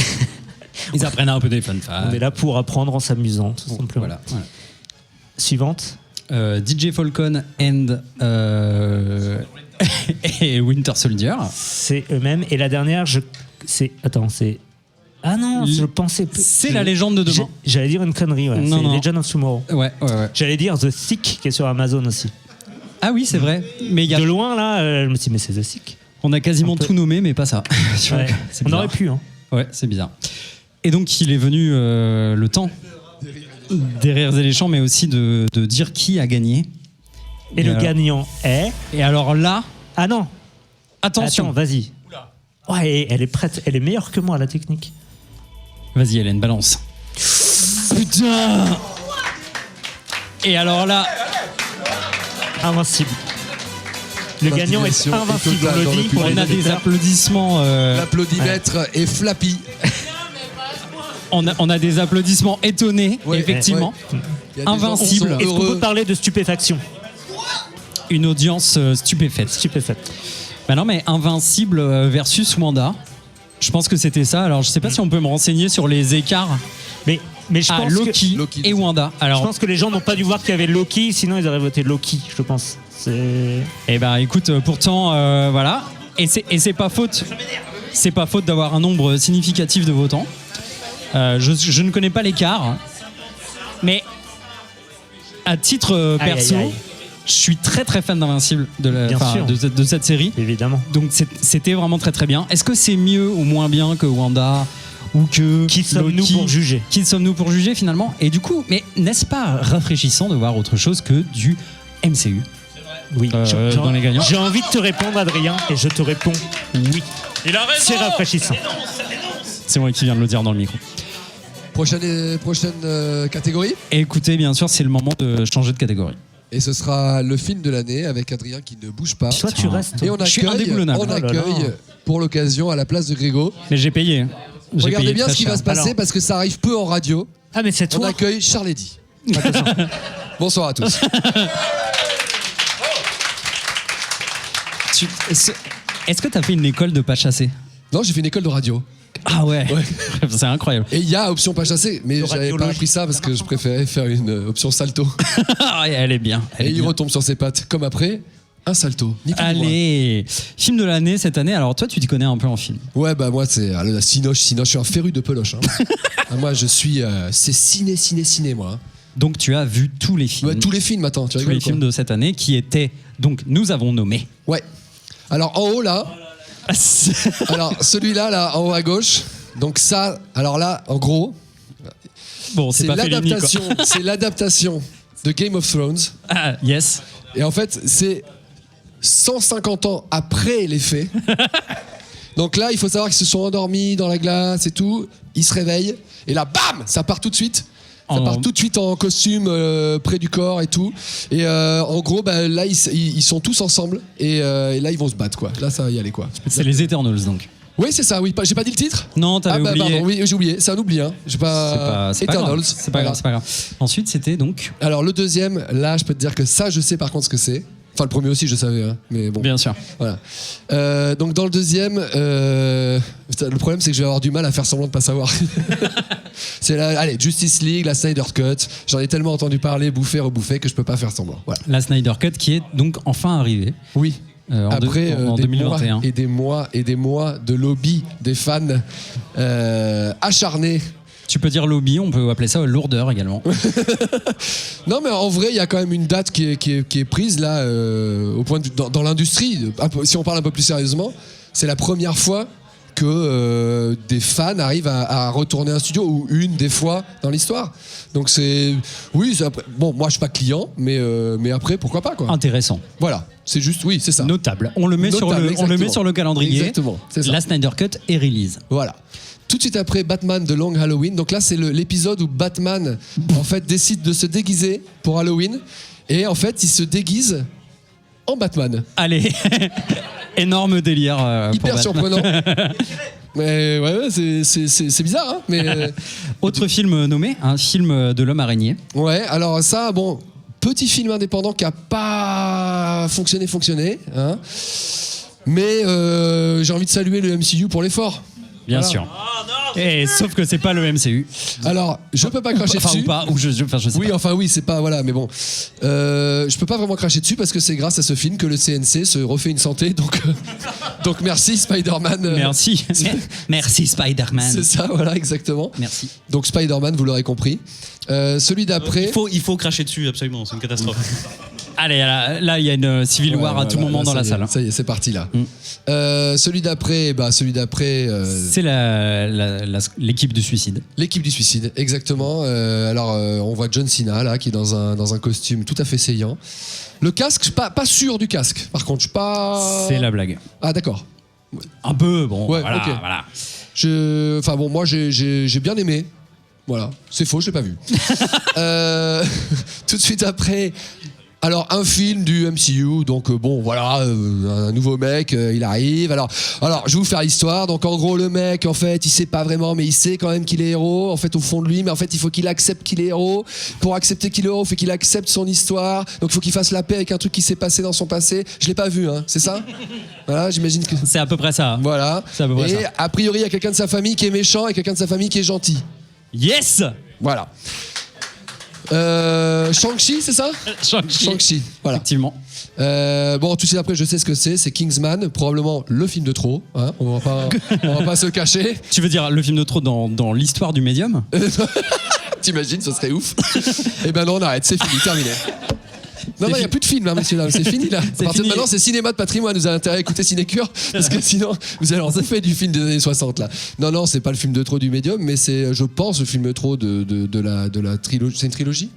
ils apprennent un peu des fun facts. On est là pour apprendre en s'amusant, tout simplement. Voilà. Suivante. DJ Falcon and et Winter Soldier. C'est eux-mêmes. Et la dernière, c'est. Ah non, je pensais. C'est la légende de demain. J'allais dire une connerie, ouais. Non, c'est non. Legend of Tomorrow. Ouais. J'allais dire The Thick qui est sur Amazon aussi. Ah oui, c'est vrai. Mais De loin, là, je me suis dit, mais c'est The Thick. On a quasiment tout nommé, mais pas ça. Tu vois, Ouais. c'est On bizarre. aurait pu, hein. Ouais, c'est bizarre. Et donc, il est venu le temps des rires et les chants, mais aussi de dire qui a gagné. Et le gagnant est. Et alors là. Ah non. Attention. Attends, vas-y. Ouais, et elle est prête. Elle est meilleure que moi, la technique. Vas-y, Hélène, balance. Putain. Et alors là. Invincible. Le gagnant est invincible, on le dit. On a des applaudissements. L'applaudimètre est flappy. On a des applaudissements étonnés, Ouais, effectivement. ouais. Il y a des gens qui sont Invincible. Est-ce qu'on heureux. peut parler de stupéfaction? Une audience stupéfaite. Bah non, mais Invincible versus Wanda. Je pense que c'était ça. Alors, je sais pas si on peut me renseigner sur les écarts. Mais je pense Loki, Loki, et Wanda. Alors, Je pense que les gens n'ont pas dû voir qu'il y avait Loki, sinon ils auraient voté Loki, je pense. eh ben, écoute, pourtant, voilà. Et c'est pas faute. C'est pas faute d'avoir un nombre significatif de votants. Je ne connais pas l'écart, mais à titre perso, aïe. je suis très très fan d'Invincible Bien sûr. de cette série. Évidemment. Donc c'était vraiment très très bien. Est-ce que c'est mieux ou moins bien que Wanda ou que Qui sommes-nous Loki? pour juger? Qui sommes-nous pour juger finalement? Et du coup, mais n'est-ce pas rafraîchissant de voir autre chose que du MCU Oui. dans les gagnants? J'ai envie de te répondre, Adrien, et je te réponds oui. Il a raison. C'est rafraîchissant. C'est moi qui viens de le dire dans le micro. Prochaine catégorie. Et écoutez, bien sûr, c'est le moment de changer de catégorie. Et ce sera le film de l'année avec Adrien qui ne bouge pas. Toi, tu restes. Et on Je suis accueille, indéboulonnable. on Oh là là. accueille pour l'occasion à la place de Grégo. Mais j'ai payé. J'ai Regardez payé bien très ce qui cher. va se passer Alors. parce que ça arrive peu en radio. Ah, mais c'est On toi. accueille Charles Eddy. Bonsoir à tous. Est-ce que tu as fait une école de pas chasser? Non, j'ai fait une école de radio. Ah ouais, c'est incroyable. Et il y a option pas chassée, mais j'avais pas radiologie. appris ça parce que je préférais faire une option salto. Ah, elle est bien. elle Et est il bien. retombe sur ses pattes, comme après, un salto. Ni plus ni moins. Allez, film de l'année cette année. Alors toi, tu t'y connais un peu en film. Ouais, bah moi, c'est la Cinoche. Je suis un féru de peloche. Hein. Ah, moi, je suis. C'est ciné, moi. Hein. Donc tu as vu tous les films. Ouais, tous les films, attends, tu tous rigoles les quoi. films de cette année qui étaient donc nous avons nommé. Ouais. Alors en haut là. Alors celui-là, là, en haut à gauche. Donc ça, alors là, en gros, Bon, c'est c'est pas Fellini, quoi. l'adaptation. C'est l'adaptation de Game of Thrones. Ah yes. Et en fait, c'est 150 ans après les faits. Donc là, il faut savoir qu'ils se sont endormis dans la glace et tout. Ils se réveillent. Et là, bam, ça part tout de suite. Ça En- part tout de suite en costume près du corps et tout. Et en gros, bah, là, ils sont tous ensemble. Et là, ils vont se battre, quoi. Là, ça va y aller, quoi. C'est les Eternals donc. Oui, c'est ça, oui. J'ai pas dit le titre? Non, t'avais bah, oublié. pardon, oui, j'ai oublié. C'est un oubli, hein. J'ai pas. C'est pas Eternals. grave. C'est pas Voilà. grave, c'est pas grave. Ensuite, c'était donc. Alors, le deuxième, là, je peux te dire que ça, je sais par contre ce que c'est. Enfin, le premier aussi, je savais, hein, mais bon. Bien sûr. Voilà. Donc dans le deuxième, putain, le problème c'est que je vais avoir du mal à faire semblant de pas savoir. C'est allez, Justice League, la Snyder Cut. J'en ai tellement entendu parler, bouffer, rebouffer que je peux pas faire semblant. Voilà. La Snyder Cut qui est donc enfin arrivée. Oui. Après en des 2021. mois et des mois de lobby des fans acharnés. Tu peux dire lobby, on peut appeler ça lourdeur également. Non, mais en vrai, il y a quand même une date qui est prise là, au point de vue dans l'industrie. Si on parle un peu plus sérieusement, c'est la première fois que des fans arrivent à retourner un studio, ou une des fois dans l'histoire. Donc c'est, oui, bon, moi je suis pas client, mais après pourquoi pas quoi. Intéressant. Voilà, c'est juste, oui, c'est ça. Notable. On le met sur le calendrier. Exactement, c'est ça. La Snyder Cut est release. Voilà. Tout de suite après Batman de Long Halloween. Donc là, c'est l'épisode où Batman, en fait, décide de se déguiser pour Halloween. Et en fait, il se déguise en Batman. Allez, énorme délire. Hyper surprenant. Mais ouais, c'est bizarre, hein, mais autre film nommé, un film de l'homme araignée. Ouais, alors ça, bon, petit film indépendant qui a pas fonctionné, hein. Mais j'ai envie de saluer le MCU pour l'effort. Bien Voilà. sûr. Et sauf que c'est pas le MCU. Alors, je peux pas cracher enfin, dessus. Ou pas, ou je sais Oui, pas. enfin oui, c'est pas, voilà, mais bon. Je peux pas vraiment cracher dessus parce que c'est grâce à ce film que le CNC se refait une santé, donc merci Spider-Man. Merci. Merci Spider-Man. C'est ça, voilà, exactement. Merci. Donc Spider-Man, vous l'aurez compris. Celui d'après... Il faut cracher dessus, absolument, c'est une catastrophe. Allez, là, il y a une Civil War à tout moment dans la salle. Ça y est, c'est parti là. Celui d'après, c'est l'équipe du suicide. L'équipe du suicide, exactement. Alors, on voit John Cena là, qui est dans un costume tout à fait saillant. Le casque, pas sûr du casque. Par contre, je suis pas. C'est la blague. Ah d'accord. Un peu, bon. Ouais, voilà, ok. voilà. Enfin bon, moi j'ai bien aimé. Voilà, c'est faux, je l'ai pas vu. Tout de suite après. Alors un film du MCU, donc bon voilà, un nouveau mec, il arrive. Alors je vais vous faire l'histoire. Donc en gros le mec, en fait, il sait pas vraiment, mais il sait quand même qu'il est héros. En fait, au fond de lui, mais en fait, il faut qu'il accepte qu'il est héros. Pour accepter qu'il est héros, il faut qu'il accepte son histoire. Donc il faut qu'il fasse la paix avec un truc qui s'est passé dans son passé. Je l'ai pas vu, hein, c'est ça? Voilà, j'imagine que. C'est à peu près ça. Voilà. C'est à peu près et ça. a priori, il y a quelqu'un de sa famille qui est méchant et quelqu'un de sa famille qui est gentil. Yes. Voilà. Shang-Chi, c'est ça? Shang-Chi, voilà. Effectivement. Bon, tout de suite après, je sais ce que c'est Kingsman, probablement le film de trop. Hein, on va pas se cacher. Tu veux dire le film de trop dans l'histoire du médium? T'imagines, ce serait ouf. Eh ben non, on arrête, c'est fini, terminé. Non, il n'y a plus de film, hein, messieurs, dames, c'est fini là. À partir de maintenant, c'est cinéma de patrimoine. Vous avez intérêt à écouter Cinécure, parce que sinon, vous allez en fait du film des années 60 là. Non, c'est pas le film de trop du médium, mais c'est, je pense, le film de trop de la trilogie. C'est une trilogie?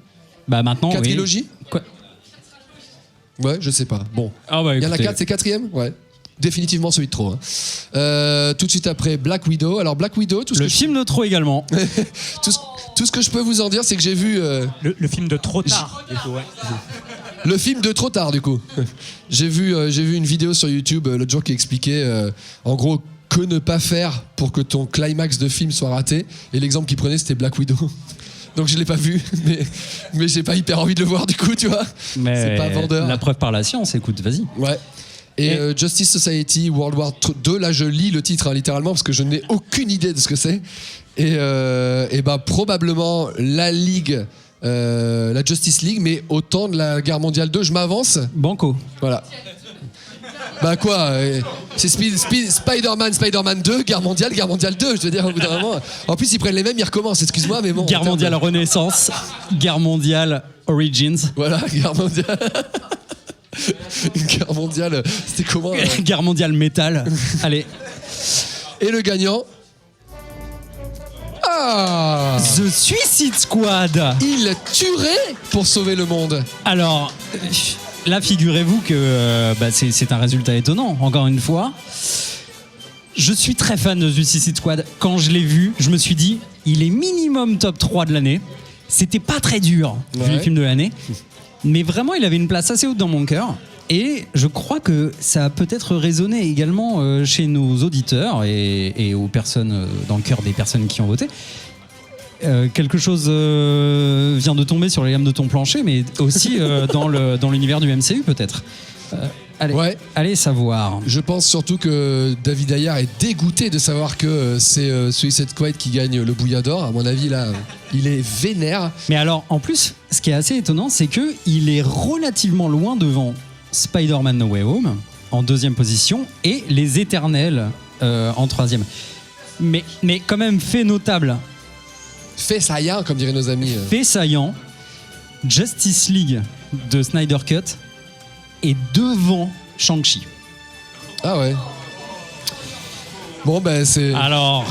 Bah maintenant, oui. Quadrilogie? Quoi? Ouais, je sais pas. Bon. Ah bah, il y en a écoutez. 4, c'est quatrième? Ouais. Définitivement celui de trop. Hein. Tout de suite après, Black Widow. Alors, Black Widow, Le film de trop également. tout ce que je peux vous en dire, c'est que j'ai vu. Le film de trop tard. Du coup, ouais. Le film de trop tard, du coup. J'ai vu une vidéo sur YouTube l'autre jour qui expliquait, en gros, que ne pas faire pour que ton climax de film soit raté. Et l'exemple qu'il prenait, c'était Black Widow. Donc je l'ai pas vu, mais j'ai pas hyper envie de le voir, du coup, tu vois. Mais c'est pas vendeur. La preuve par la science, écoute, vas-y. Ouais. Et Justice Society World War II, là je lis le titre hein, littéralement parce que je n'ai aucune idée de ce que c'est. Et bah probablement la Ligue, la Justice League, mais au temps de la guerre mondiale 2, je m'avance. Banco. Voilà. Bah quoi, c'est Spider-Man 2, guerre mondiale 2, je veux dire au bout d'un moment. En plus ils prennent les mêmes, ils recommencent, excuse-moi, mais bon. Guerre mondiale Renaissance, guerre mondiale Origins. Voilà, guerre mondiale. Une guerre mondiale, c'était comment Guerre mondiale métal. Allez. Et le gagnant. Ah, The Suicide Squad. il tuerait pour sauver le monde. Alors, là, figurez-vous que c'est un résultat étonnant, encore une fois. Je suis très fan de The Suicide Squad. Quand je l'ai vu, je me suis dit, il est minimum top 3 de l'année. C'était pas très dur, vu les films de l'année. Mais vraiment, il avait une place assez haute dans mon cœur. Et je crois que ça a peut-être résonné également chez nos auditeurs et aux personnes, dans le cœur des personnes qui ont voté. Quelque chose vient de tomber sur les lames de ton plancher, mais aussi dans l'univers du MCU peut-être. Allez savoir. Je pense surtout que David Ayer est dégoûté de savoir que c'est Suicide Squad qui gagne le Bouillard d'Or. À mon avis, là, il est vénère. Mais alors, en plus, ce qui est assez étonnant, c'est qu'il est relativement loin devant Spider-Man No Way Home, en 2e position, et Les Éternels en 3e. Mais quand même, fait notable. Fait saillant, comme diraient nos amis. Fait saillant, Justice League de Snyder Cut est devant Shang-Chi. Ah ouais. Bon, ben c'est... Alors,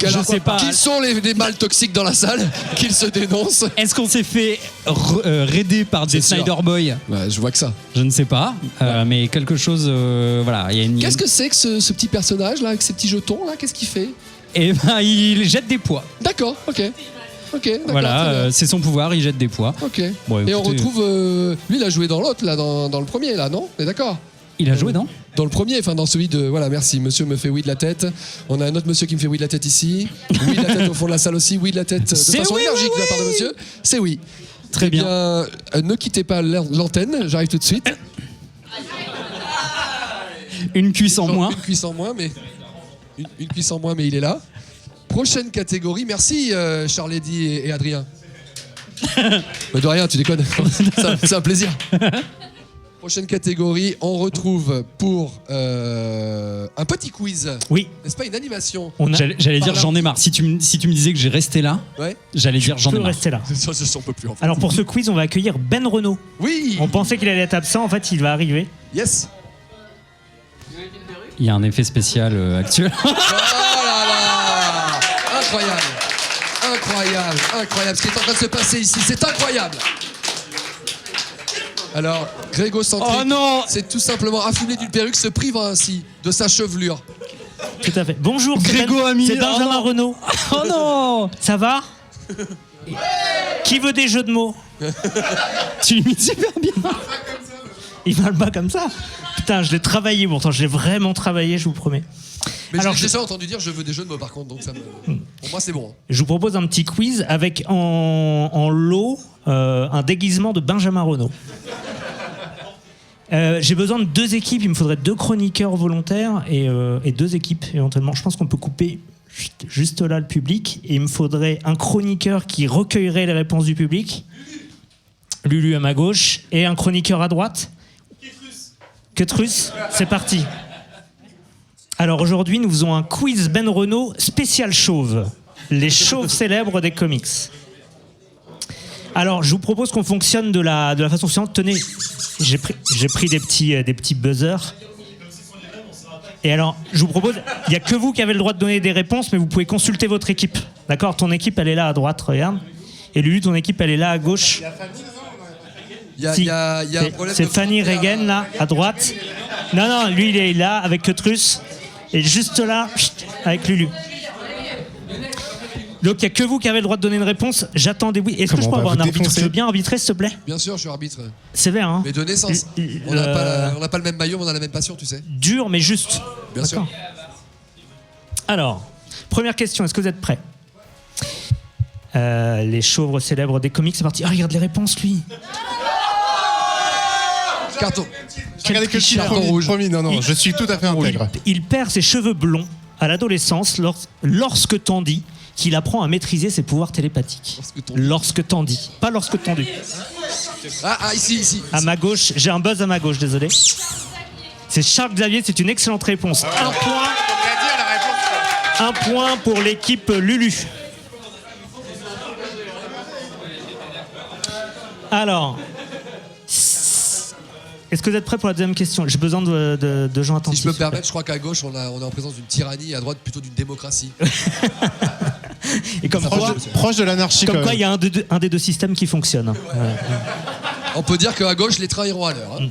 je sais pas. Qui sont les mâles toxiques dans la salle qu'ils se dénoncent? Est-ce qu'on s'est fait raider par des C'est sûr. Snyder Boys? Ouais, je vois que ça. Je ne sais pas, mais quelque chose... voilà, il y a une... Qu'est-ce que c'est que ce petit personnage là, avec ses petits jetons là? Qu'est-ce qu'il fait? Eh ben, il jette des poids. D'accord, ok. Ok, d'accord. très Voilà, bien. c'est son pouvoir, il jette des poids. Ok. Bon, Et on écoutez, retrouve... lui, il a joué dans l'autre, là, dans le premier, là, non? On est d'accord? Il a joué dans Dans le premier, enfin dans celui de... Voilà, merci, monsieur me fait oui de la tête. On a un autre monsieur qui me fait oui de la tête ici. Oui de la tête au fond de la salle aussi. Oui de la tête de C'est façon oui, énergique oui, de la part de oui. monsieur. C'est oui. Très Eh bien. Ne quittez pas l'antenne, j'arrive tout de suite. Une cuisse en moins. Une cuisse en moins, mais... Une cuisse en moins, mais il est là. Prochaine catégorie. Merci Charles-Eddy et Adrien. Mais de rien, tu déconnes. C'est un plaisir. Prochaine catégorie, on retrouve pour un petit quiz. Oui. N'est-ce pas une animation? J'allais dire j'en ai marre. Si tu me disais que j'ai resté là, Ouais. j'allais dire j'en ai peut marre. rester là. Ça, on peut plus en fait. Alors pour ce quiz, on va accueillir Ben Renault. Oui. On pensait qu'il allait être absent, en fait, il va arriver. Yes. Il y a un effet spécial actuel. Oh là là. Incroyable. Incroyable. Incroyable. Ce qui est en train de se passer ici, c'est incroyable. Alors, Grégo Centric, Oh non. c'est tout simplement affublé d'une perruque, se privant ainsi de sa chevelure. Tout à fait. Bonjour, c'est Grégo a mis- c'est Benjamin oh non. Renault. Oh non. Ça va? Qui veut des jeux de mots? Tu l'imites super bien. Il parle pas comme ça. Putain, je l'ai travaillé pourtant, je l'ai vraiment travaillé, je vous promets. Mais Alors, j'ai déjà entendu dire je veux des jeux de mots par contre, donc ça me... Pour moi c'est bon. Je vous propose un petit quiz avec en lot un déguisement de Benjamin Renault. J'ai besoin de 2 équipes, il me faudrait 2 chroniqueurs volontaires et 2 équipes éventuellement. Je pense qu'on peut couper juste là le public. Et il me faudrait un chroniqueur qui recueillerait les réponses du public. Lulu à ma gauche et un chroniqueur à droite. Ketrus, c'est parti. Alors aujourd'hui, nous faisons un quiz Ben Renault spécial chauve. Les chauves célèbres des comics. Alors, je vous propose qu'on fonctionne de la façon suivante. Tenez, j'ai pris des petits buzzers. Et alors, je vous propose, il n'y a que vous qui avez le droit de donner des réponses, mais vous pouvez consulter votre équipe. D'accord? Ton équipe, elle est là à droite, regarde. Et Lulu, ton équipe, elle est là à gauche. Il y a, Si. il y a un problème C'est de Fanny frontière, Reagan, là, à droite. Non, lui, il est là, avec Ketrus. Et juste là, avec Lulu. Donc, il n'y a que vous qui avez le droit de donner une réponse. J'attends des oui. Est-ce que Comment je peux on va avoir un vous arbitre? défoncer Tu veux bien arbitrer, s'il te plaît? Bien sûr, je suis arbitre. Sévère, hein? Mais de naissance. On n'a pas le même maillot, mais on a la même passion, tu sais. Dur, mais juste. Bien sûr. D'accord. Alors, première question, est-ce que vous êtes prêts? Les chauves célèbres des comics, c'est parti. Ah, regarde les réponses, lui. Carton. Regardez que le Carton promis, rouge. promis, non, je suis tout à fait intègre. Il perd ses cheveux blonds à l'adolescence lorsque Tandy qu'il apprend à maîtriser ses pouvoirs télépathiques. Lorsque Tandy. Pas lorsque tendu. Ah, ici. À ma gauche, j'ai un buzz à ma gauche, désolé. C'est Charles Xavier, c'est une excellente réponse. Un point pour l'équipe Lulu. Alors, est-ce que vous êtes prêts pour la deuxième question? J'ai besoin de gens Si attentifs. je peux me permettre, je crois qu'à gauche, on est en présence d'une tyrannie, à droite, plutôt d'une démocratie. Et comme quoi, Proche de l'anarchie. comme quand quoi, même. il y a un des 2 systèmes qui fonctionne. On peut dire qu'à gauche, les trains iront à l'heure. Hein.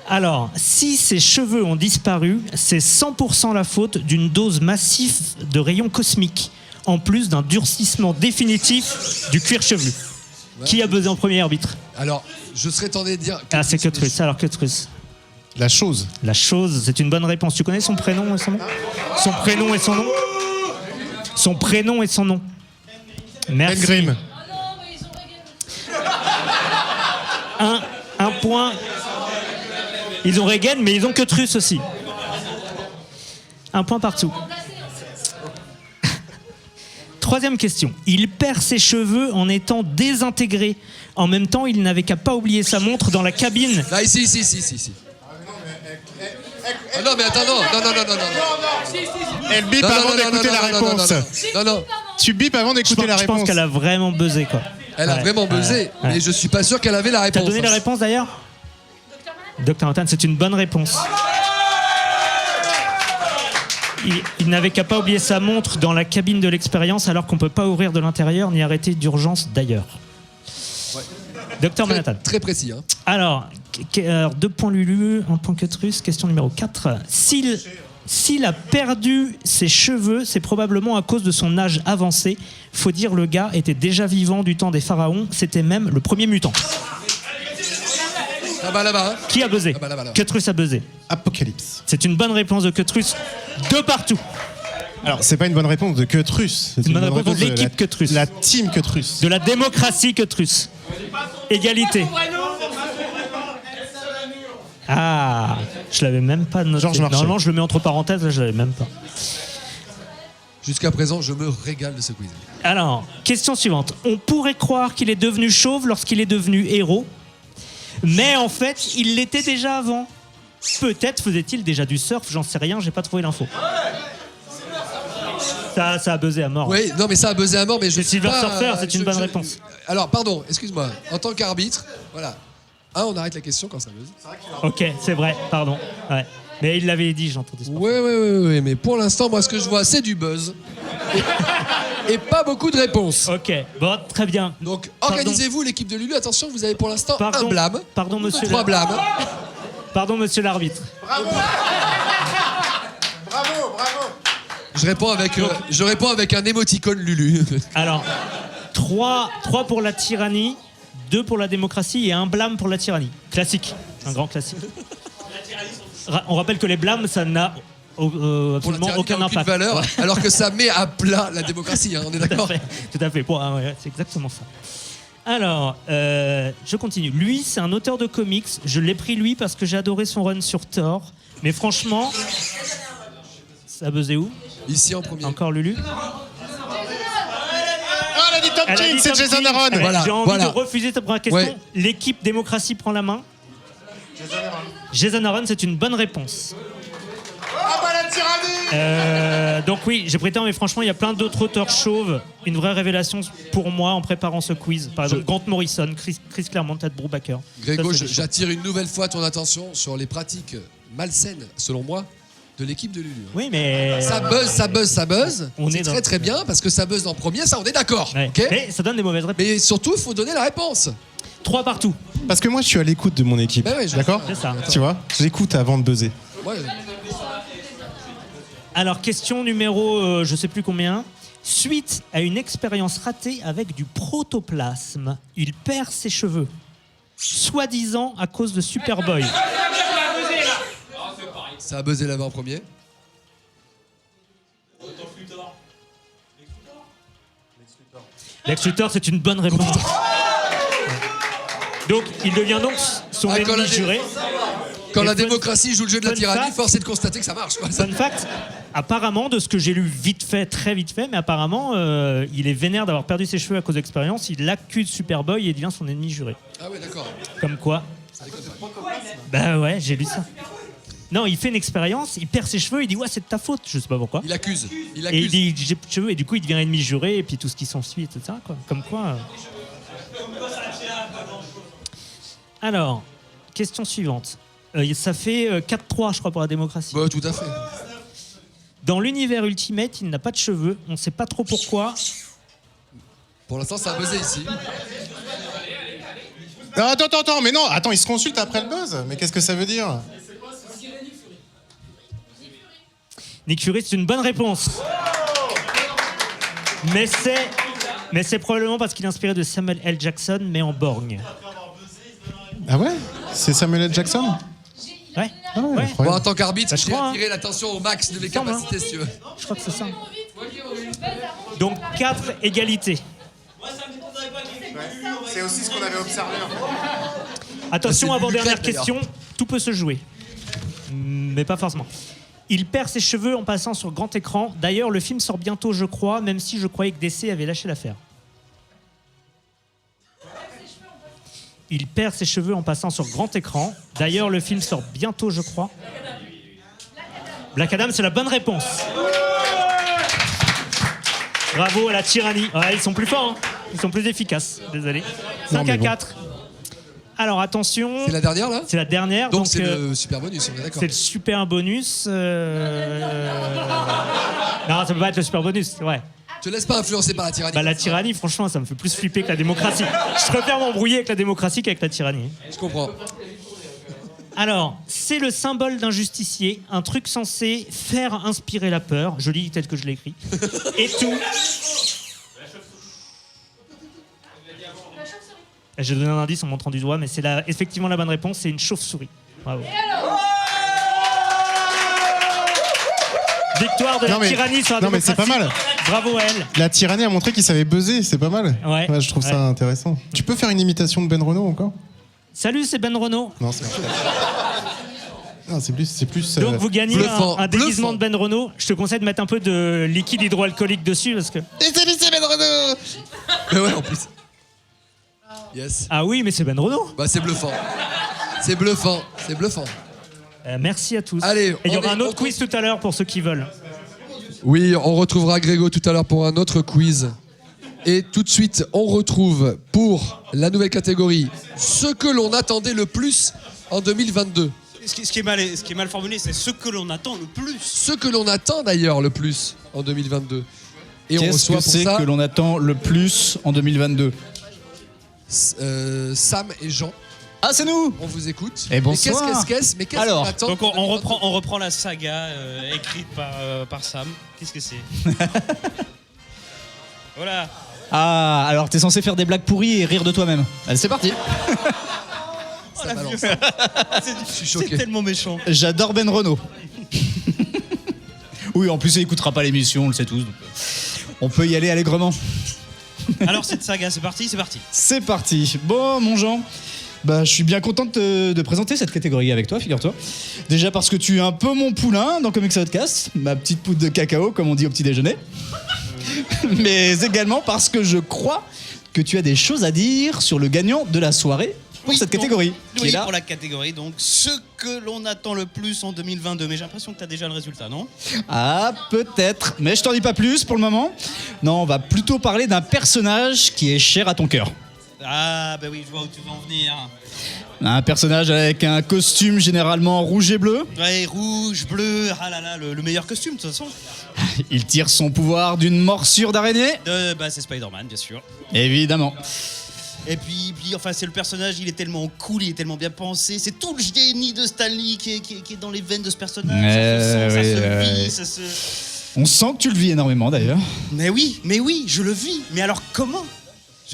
Alors, si ces cheveux ont disparu, c'est 100% la faute d'une dose massive de rayons cosmiques, en plus d'un durcissement définitif du cuir chevelu. Qui a buzzé en premier, arbitre? Alors, je serais tenté de dire... Ah, c'est Ketrus. Alors, Ketrus. La chose. La chose, c'est une bonne réponse. Tu connais son prénom et son nom? Son prénom et son nom? Son prénom et son nom. Merci. Ben Grimm. Un point. Ils ont Regen, mais ils ont que Truss aussi. Un point partout. Troisième question. Il perd ses cheveux en étant désintégré. En même temps, il n'avait qu'à pas oublier sa montre dans la cabine. Là, ici. Ah non, mais attends, non. Elle bip avant d'écouter la réponse. Non. Tu bipes avant d'écouter la Je pense réponse. qu'elle a vraiment buzzé, quoi. Elle a Ouais, vraiment buzzé, ouais. mais je suis pas sûr qu'elle avait la T'as réponse. donné la réponse d'ailleurs Dr Manhattan, c'est une bonne réponse. Il n'avait qu'à pas oublier sa montre dans la cabine de l'expérience alors qu'on peut pas ouvrir de l'intérieur ni arrêter d'urgence d'ailleurs. Ouais. Dr Manhattan. Très précis. Hein. Alors, 2 points Lulu, 1 point Cutrus, question numéro 4. S'il a perdu ses cheveux, c'est probablement à cause de son âge avancé. Faut dire, le gars était déjà vivant du temps des pharaons, c'était même le premier mutant. Là-bas. Hein. Qui a buzzé? Là-bas. Cutrus a buzzé. Apocalypse. C'est une bonne réponse de Cutrus. 2 partout. Alors, c'est pas une bonne réponse de Cutrus. C'est une bonne réponse de l'équipe Cutrus. La team Cutrus. De la démocratie Cutrus. Égalité. Ah, je l'avais même pas noté. Georges Marchais. Normalement, je le mets entre parenthèses, là, je l'avais même pas. Jusqu'à présent, je me régale de ce quiz. Alors, question suivante. On pourrait croire qu'il est devenu chauve lorsqu'il est devenu héros, mais en fait, il l'était déjà avant. Peut-être faisait-il déjà du surf, j'en sais rien, j'ai pas trouvé l'info. Ça a buzzé à mort. Oui, non, mais ça a buzzé à mort, mais je C'est suis Silver pas... Surfer, c'est une bonne réponse. Alors, pardon, excuse-moi. En tant qu'arbitre, voilà. On arrête la question quand ça buzz. Ok, c'est vrai, pardon. Ouais. Mais il l'avait dit, j'ai entendu ça. Oui, mais pour l'instant, moi, ce que je vois, c'est du buzz. Et pas beaucoup de réponses. Ok, bon, très bien. Donc, organisez-vous, l'équipe de Lulu. Attention, vous avez pour l'instant un blâme. Pardon, monsieur. 3 blâmes. Pardon, monsieur l'arbitre. Bravo. Je réponds avec un émoticône Lulu. Alors, 3 pour la tyrannie, 2 pour la démocratie et 1 blâme pour la tyrannie. Classique, un grand classique. On rappelle que les blâmes, ça n'a absolument aucun impact. Valeur, Ouais. alors que ça met à plat la démocratie, hein, on est d'accord? Tout à fait. Bon, ouais, c'est exactement ça. Alors, je continue. Lui, c'est un auteur de comics. Je l'ai pris lui parce que j'ai adoré son run sur Thor. Mais franchement, ça a buzzé où? Ici en premier. Encore Lulu? Elle a dit Tom King, c'est Jason Aaron. Voilà, J'ai envie de refuser ta première question. Ouais. L'équipe démocratie prend la main. Jason Aaron, c'est une bonne réponse. La tyrannie. Donc oui, j'ai prêté, mais franchement, il y a plein d'autres auteurs chauves. Une vraie révélation pour moi en préparant ce quiz. Par exemple, Grant Morrison, Chris Claremont, Ted Brubaker. Grégo, Ça, c'est des j'attire une nouvelle fois ton attention sur les pratiques malsaines, selon moi, de l'équipe de Lulu. Oui, mais... Ça buzz. On C'est est dans- très très bien parce que ça buzz en premier, ça on est d'accord. Ouais. Ok. Mais ça donne des mauvaises réponses. Mais surtout, il faut donner la réponse. 3 partout. Parce que moi, je suis à l'écoute de mon équipe. Bah ouais, je- D'accord. C'est ça. Tu vois, j'écoute avant de buzzer. Ouais. Alors, question numéro, je sais plus combien. Suite à une expérience ratée avec du protoplasme, il perd ses cheveux. Soi-disant à cause de Superboy. Ça a buzzé là-bas en premier. Lex Luthor, c'est une bonne réponse. Donc, il devient donc son Ah, quand ennemi la dé- juré. Quand Et la fun- démocratie joue le jeu de la fun tyrannie, fact- force est de constater que ça marche. Quoi. Fun fact, apparemment, de ce que j'ai lu vite fait, très vite fait, mais apparemment, il est vénère d'avoir perdu ses cheveux à cause d'expérience. Il accuse Superboy et devient son ennemi juré. Ah ouais, d'accord. Comme quoi. Bah ouais, j'ai lu ça. Non, il fait une expérience, il perd ses cheveux, il dit ouais, c'est de ta faute, je sais pas pourquoi. Il accuse. Il Et il accuse. dit j'ai plus de cheveux et du coup il devient ennemi juré et puis tout ce qui s'ensuit, etc. Quoi. Comme quoi. Alors, question suivante. Ça fait 4-3, je crois, pour la démocratie. Bah, tout à fait. Dans l'univers Ultimate, il n'a pas de cheveux. On ne sait pas trop pourquoi. Pour l'instant, ça a buzzé ici. Attends, mais non, attends, ils se consultent après le buzz. Mais qu'est-ce que ça veut dire? Nick Fury, c'est une bonne réponse. Mais c'est probablement parce qu'il est inspiré de Samuel L. Jackson, mais en borgne. Ah ouais? C'est Samuel L. Jackson? Ouais. Ah ouais, Ouais. Bon, incroyable. en tant qu'arbitre, Bah, je j'ai crois, attiré l'attention au max de mes semble, capacités, si tu veux. Je crois que c'est ça. Donc 4 égalités. C'est aussi ce qu'on avait observé. Attention, c'est avant-dernière Lucrèce, d'ailleurs. question, tout peut se jouer. mais pas forcément. Il perd ses cheveux en passant sur grand écran. D'ailleurs, le film sort bientôt, je crois, même si je croyais que DC avait lâché l'affaire. Il perd ses cheveux en passant sur grand écran. D'ailleurs, le film sort bientôt, je crois. Black Adam, c'est la bonne réponse. Bravo à la tyrannie. Ouais, ils sont plus forts, hein. Ils sont plus efficaces. Désolé. 5 à 4. Alors attention. C'est la dernière là ? C'est la dernière. Donc c'est le super bonus, on est d'accord. C'est le super bonus. Non, ça peut pas être le super bonus, ouais. Te laisse pas influencer par la tyrannie. Bah, la tyrannie, franchement, ça me fait plus flipper que la démocratie. Je préfère m'embrouiller avec la démocratie qu'avec la tyrannie. Je comprends. Alors, c'est le symbole d'un justicier, un truc censé faire inspirer la peur. Je lis tel que je l'ai écrit. Et tout. J'ai donné un indice en montrant du doigt, mais c'est effectivement la bonne réponse. C'est une chauve-souris. Bravo. Victoire de la tyrannie sur la démocratie. Non mais c'est pas mal. Bravo à elle. La tyrannie a montré qu'il savait buzzer, c'est pas mal. Ouais. Je trouve ça intéressant. Tu peux faire une imitation de Ben Renault encore ? Salut, c'est Ben Renault. Non, c'est non, c'est plus. Donc vous gagnez bluffant, un déguisement bluffant. de Ben Renault. Je te conseille de mettre un peu de liquide hydroalcoolique dessus parce que. Et salut, c'est Ben Renault. Mais ouais, en plus. Yes. Ah oui, mais c'est Ben Renault. Bah c'est bluffant. C'est bluffant. C'est bluffant. Merci à tous. Allez, et il y aura un autre on- quiz tout à l'heure pour ceux qui veulent. Oui, on retrouvera Grégo tout à l'heure pour un autre quiz. Et tout de suite, on retrouve pour la nouvelle catégorie ce que l'on attendait le plus en 2022. Ce qui est mal formulé, c'est ce que l'on attend le plus. Ce que l'on attend d'ailleurs le plus en 2022. Et on Qu'est-ce reçoit que pour c'est ça que l'on attend le plus en 2022 Sam et Jean. Ah, c'est nous. On vous écoute. Et bonsoir. Mais qu'est-ce Alors, qu'on attend Donc on reprend la saga écrite par Sam. Qu'est-ce que c'est? Voilà. Ah, alors t'es censé faire des blagues pourries et rire de toi-même. Allez, c'est parti. Ça balance. Je suis C'est choqué. tellement méchant. J'adore Ben Renault. Oui, en plus il écoutera pas l'émission, on le sait tous. Donc, on peut y aller allègrement. Alors cette saga, c'est parti. C'est parti. Bon, mon Jean, bah, je suis bien content de présenter cette catégorie avec toi, figure-toi. Déjà parce que tu es un peu mon poulain dans Comics Outcast, ma petite poudre de cacao, comme on dit au petit déjeuner. Mais également parce que je crois que tu as des choses à dire sur le gagnant de la soirée pour cette catégorie. Qui Oui, est là. pour la catégorie. Donc ce que l'on attend le plus en 2022. Mais j'ai l'impression que tu as déjà le résultat, non? Ah, peut-être. Mais je t'en dis pas plus pour le moment. Non, on va plutôt parler d'un personnage qui est cher à ton cœur. Ah, bah oui, je vois où tu veux en venir. Un personnage avec un costume généralement rouge et bleu. Ouais, rouge, bleu, ah là là, le meilleur costume de toute façon. Il tire son pouvoir d'une morsure d'araignée. Bah c'est Spider-Man, bien sûr. Évidemment. Et puis enfin, c'est le personnage, il est tellement cool, il est tellement bien pensé. C'est tout le génie de Stan Lee qui est dans les veines de ce personnage. Ça se vit, ça se... On sent que tu le vis énormément d'ailleurs. Mais oui, je le vis. Mais alors comment ?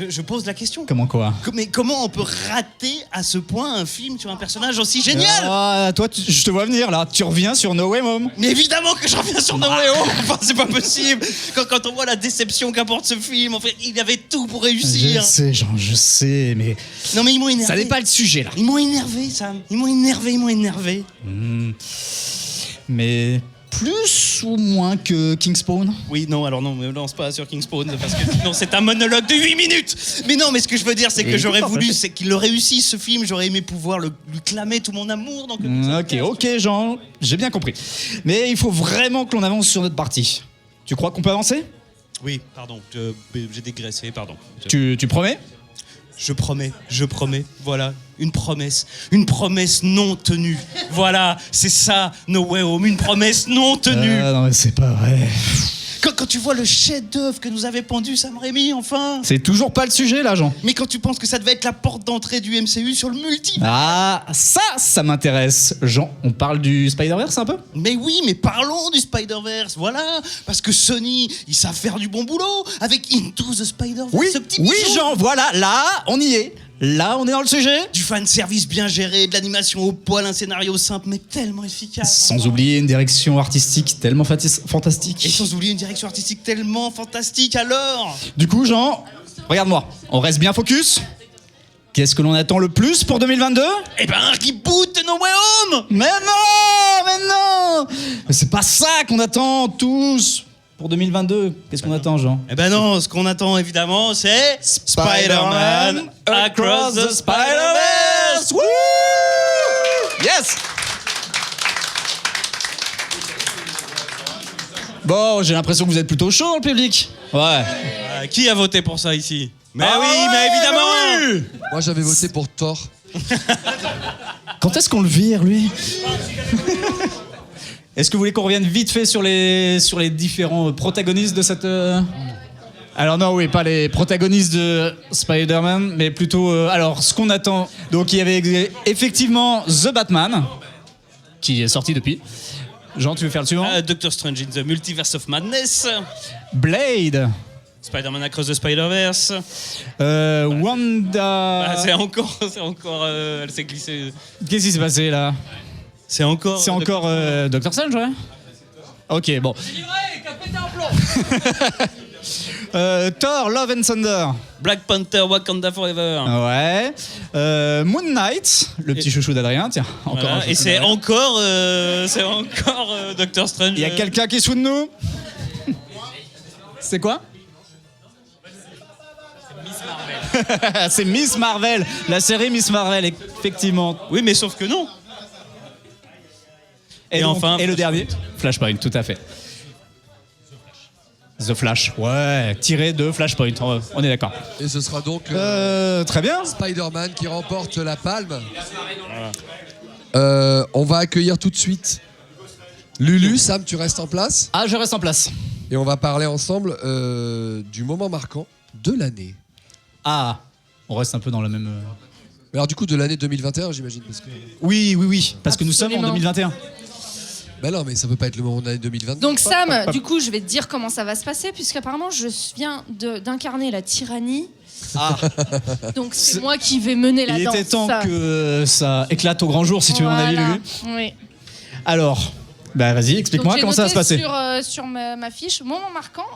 Je pose la question. Comment quoi? Mais comment on peut rater à ce point un film sur un personnage aussi génial ? Ah, toi, je te vois venir là. Tu reviens sur No Way Home. Mais évidemment que je reviens sur No Way Home. Enfin, c'est pas possible. Quand on voit la déception qu'apporte ce film, en fait, il avait tout pour réussir. Je sais, Jean, je sais, mais Non, mais ils m'ont énervé. ça n'est pas le sujet là. Ils m'ont énervé, Sam. Ils m'ont énervé. Mais plus ou moins que Kingspawn? Oui, non, alors non, me lance pas sur Kingspawn, parce que sinon c'est un monologue de 8 minutes. Mais non, mais ce que je veux dire, c'est que Et j'aurais tout voulu, parfait. c'est qu'il le réussisse, ce film. J'aurais aimé pouvoir lui clamer tout mon amour. Donc, Ok, Jean, j'ai bien compris. Mais il faut vraiment que l'on avance sur notre partie. Tu crois qu'on peut avancer? Oui, pardon, j'ai dégraissé, pardon. Tu promets? Je promets, voilà, une promesse non tenue. Voilà, c'est ça, No Way Home, une promesse non tenue. Non, mais c'est pas vrai. Quand tu vois le chef-d'œuvre que nous avait pendu Sam Raimi, enfin. C'est toujours pas le sujet là, Jean. Mais quand tu penses que ça devait être la porte d'entrée du MCU sur le multi. Ah, ça m'intéresse. Jean, on parle du Spider-Verse un peu? Mais oui, mais parlons du Spider-Verse, voilà. Parce que Sony, ils savent faire du bon boulot avec Into the Spider-Verse. Oui, ce petit oui, bijou. Jean, voilà, là, on y est. Là, on est dans le sujet. Du fanservice bien géré, de l'animation au poil, un scénario simple mais tellement efficace. Sans oublier une direction artistique tellement fantastique. Et sans oublier une direction artistique tellement fantastique alors. Du coup, Jean, regarde-moi, on reste bien focus. Qu'est-ce que l'on attend le plus pour 2022 ? Eh ben, un reboot de No Way Home. Mais non. Mais c'est pas ça qu'on attend tous pour 2022. Qu'est-ce qu'on attend, Jean ? Eh ben non, ce qu'on attend évidemment, c'est Spider-Man Across the Spider-Verse. Woo! Yes. Bon, j'ai l'impression que vous êtes plutôt chaud dans le public. Ouais. Qui a voté pour ça ici ? Mais Ah oui, ouais, mais évidemment. oui. Moi, j'avais voté pour Thor. Quand est-ce qu'on le vire, lui ? Est-ce que vous voulez qu'on revienne vite fait sur les différents protagonistes de cette... Alors non, oui, pas les protagonistes de Spider-Man, mais plutôt... alors, ce qu'on attend... Donc, il y avait effectivement The Batman, qui est sorti depuis. Jean, tu veux faire le suivant ? Doctor Strange in the Multiverse of Madness. Blade. Spider-Man Across the Spider-Verse. Wanda... Ah, c'est encore... elle s'est glissée. Qu'est-ce qui s'est passé, là ? C'est encore... Doctor Strange, ouais. Ok, bon. Thor, Love and Thunder. Black Panther, Wakanda Forever. Ouais. Moon Knight, le petit chouchou d'Adrien, tiens. Encore Voilà. un Et chouchou c'est d'Adrien. encore Doctor Strange. Il y a quelqu'un qui est sous de nous. C'est quoi ? C'est Miss Marvel, la série Miss Marvel, effectivement. Oui, mais sauf que non. Et donc, enfin, le dernier, Flashpoint, tout à fait. The Flash, ouais, tiré de Flashpoint, on est d'accord. Et ce sera donc très bien. Spider-Man qui remporte la palme. On va accueillir tout de suite Lulu. Sam, tu restes en place. Ah, je reste en place. Et on va parler ensemble du moment marquant de l'année. Ah, on reste un peu dans la même... Alors du coup, de l'année 2021, j'imagine. Parce que... Oui, parce que nous sommes en Absolument. 2021. Ben non, mais ça peut pas être le moment de l'année 2022. Donc Sam, du coup, je vais te dire comment ça va se passer, puisqu'apparemment, je viens d'incarner la tyrannie. Ah, Donc c'est moi qui vais mener la il danse. était temps que ça éclate au grand jour, si tu veux mon avis, Voilà. Lulu. Oui. Alors, bah vas-y, explique-moi Donc, comment ça va se passer. Sur ma fiche, moment marquant,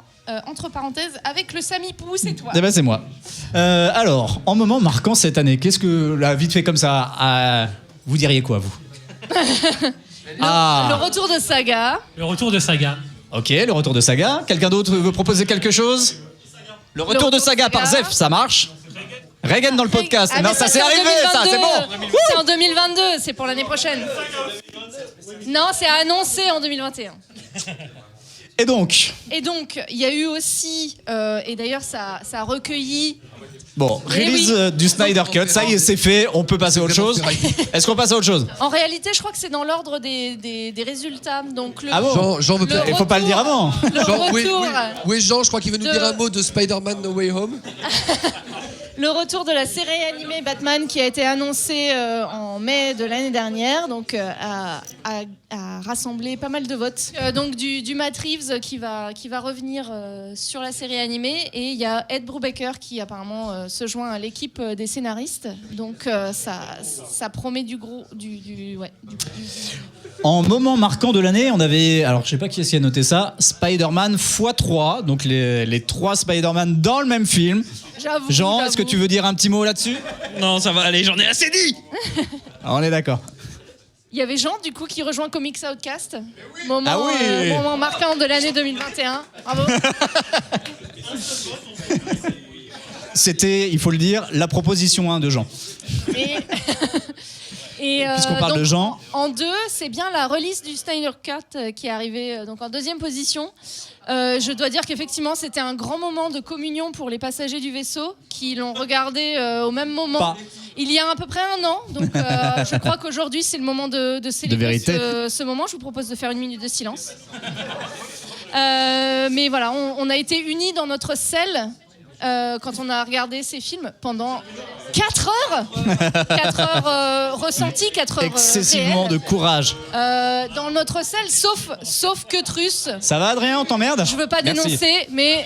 entre parenthèses, avec le Samy Pou, c'est toi. Eh ben, c'est moi. Alors, en moment marquant cette année, qu'est-ce que, là, vite fait comme ça, vous diriez quoi, vous ? Le retour de Saga. Le retour de Saga. Ok, le retour de Saga. Quelqu'un d'autre veut proposer quelque chose ? Le retour de Saga par Zef, ça marche. Reagan dans le podcast. Ah, Non, mais ça c'est c'est en arrivé, ça, c'est 2022. bon. C'est en 2022, c'est pour l'année prochaine. Non, c'est annoncé en 2021. Et donc, Il y a eu aussi, et d'ailleurs ça a recueilli... bon, Eh release oui. du Snyder Cut, ça y est, c'est fait, on peut passer à autre chose. Est-ce qu'on passe à autre chose ? En réalité, je crois que c'est dans l'ordre des résultats. Donc Ah bon ? Jean veut pas. Il faut pas le dire avant. Le Jean, retour, oui, Jean, je crois qu'il veut nous dire un mot de Spider-Man No Way Home. le retour de la série animée Batman qui a été annoncée en mai de l'année dernière, donc a rassemblé pas mal de votes. Donc du Matt Reeves qui va revenir sur la série animée, et il y a Ed Brubaker qui apparemment se joint à l'équipe des scénaristes. Donc ça promet du gros En moment marquant de l'année, on avait, alors je sais pas qui est-ce qui a noté ça, Spider-Man x3, donc les 3 Spider-Man dans le même film. J'avoue. Jean, est-ce que tu veux dire un petit mot là-dessus ? Non, ça va aller, j'en ai assez dit. On est d'accord. Il y avait Jean du coup qui rejoint Comics Outcast. Moment, Ah oui. Moment marquant de l'année 2021. Bravo. C'était, il faut le dire, la proposition 1 de Jean. Et Puisqu'on parle donc, de Jean. En 2, c'est bien la release du Snyder Cut qui est arrivée donc en 2e position. Je dois dire qu'effectivement, c'était un grand moment de communion pour les passagers du vaisseau qui l'ont regardé au même moment. Pas. Il y a à peu près un an. Donc je crois qu'aujourd'hui, c'est le moment de célébrer vérité. ce moment. Je vous propose de faire une minute de silence. Mais voilà, on a été unis dans notre selle. Quand on a regardé ces films pendant 4 heures 4 heures ressenties, 4 heures Excessivement de réelles. courage. Dans notre salle, sauf que Truss. Ça va, Adrien, on t'emmerde ? Je veux pas Merci. dénoncer, mais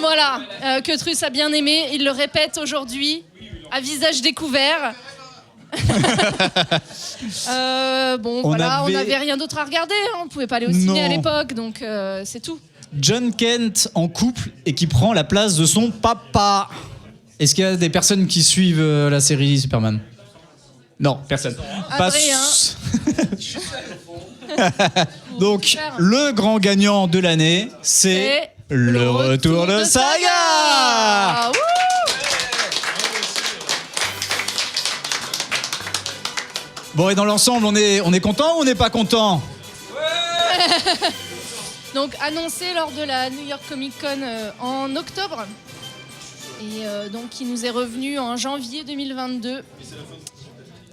voilà, que Truss a bien aimé. Il le répète aujourd'hui, à visage découvert. On on avait- n'avait rien d'autre à regarder. Hein. On pouvait pas aller au ciné à Non. l'époque, donc c'est tout. John Kent en couple et qui prend la place de son papa. Est-ce qu'il y a des personnes qui suivent la série Superman? Non, personne. Adrien. Donc, le grand gagnant de l'année, c'est le retour de Saga. Ah, wouh. Bon, et dans l'ensemble, on est content ou on n'est pas content? Donc annoncé lors de la New York Comic Con en octobre. Et donc qui nous est revenu en janvier 2022.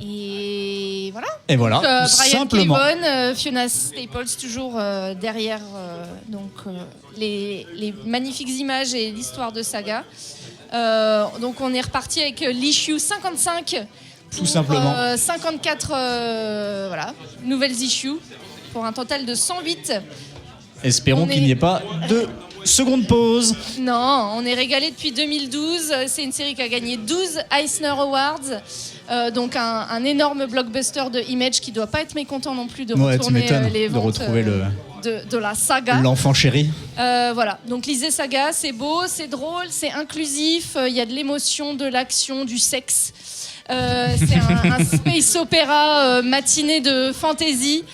Et voilà. Et voilà, Donc, Brian simplement. K. Fiona Staples toujours derrière les magnifiques images et l'histoire de Saga. Donc on est reparti avec l'issue 55. Tout simplement. 54 nouvelles issues pour un total de 108. Espérons qu'il n'y ait pas de seconde pause. Non, on est régalé depuis 2012. C'est une série qui a gagné 12 Eisner Awards. Donc un énorme blockbuster de Image qui ne doit pas être mécontent non plus de Ouais, tu retourner m'étonnes, les de ventes retrouver de la saga. l'enfant chéri. Voilà, donc lisez Saga, c'est beau, c'est drôle, c'est inclusif, il y a de l'émotion, de l'action, du sexe. C'est un space opéra matinée de fantasy.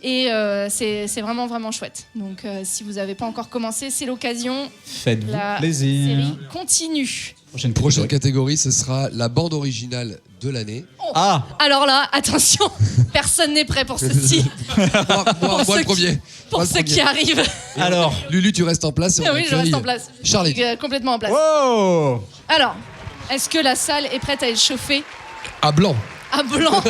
Et c'est vraiment, vraiment chouette. Donc, si vous n'avez pas encore commencé, c'est l'occasion. Faites-vous La plaisir. série continue. Prochaine catégorie, ce sera la bande originale de l'année. Ah, Alors là, attention, personne n'est prêt pour ceci. Moi ceux le premier. Pour Moi, le ceux premier. qui arrivent. alors. Lulu, tu restes en place. et on Oui, je accueille reste en place. Charlie. Je suis, complètement en place. Oh, Alors, est-ce que la salle est prête à être chauffée À blanc. à blanc?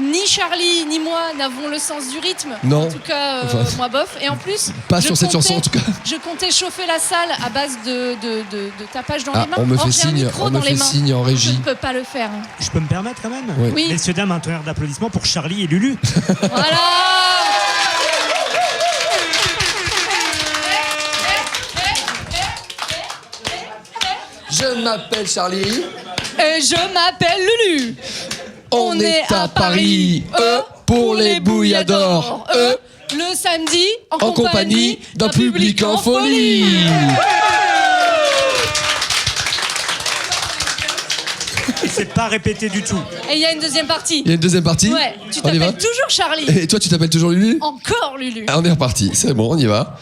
Ni Charlie ni moi n'avons le sens du rythme. Non. En tout cas, Enfin, moi bof. Et en plus, Pas je sur cette comptais- chanson en tout cas. Je comptais chauffer la salle à base de tapage dans Ah, les mains. on me Or, fait j'ai un signe, micro on me dans les fait mains. signe en Je régie. ne peux pas le faire. Je peux me permettre quand même Oui. Oui. Messieurs, dames, un tonnerre d'applaudissements pour Charlie et Lulu. Voilà. Je m'appelle Charlie. Et je m'appelle Lulu. On est à Paris. Pour les bouilladors. Le samedi, En compagnie d'un public en folie. Et c'est pas répété du tout. Et il y a une deuxième partie. Il y a une deuxième partie. Ouais, tu On y va. t'appelles toujours Charlie. Et toi, tu t'appelles toujours Lulu? Encore Lulu. Ah, on est reparti. C'est bon, on y va.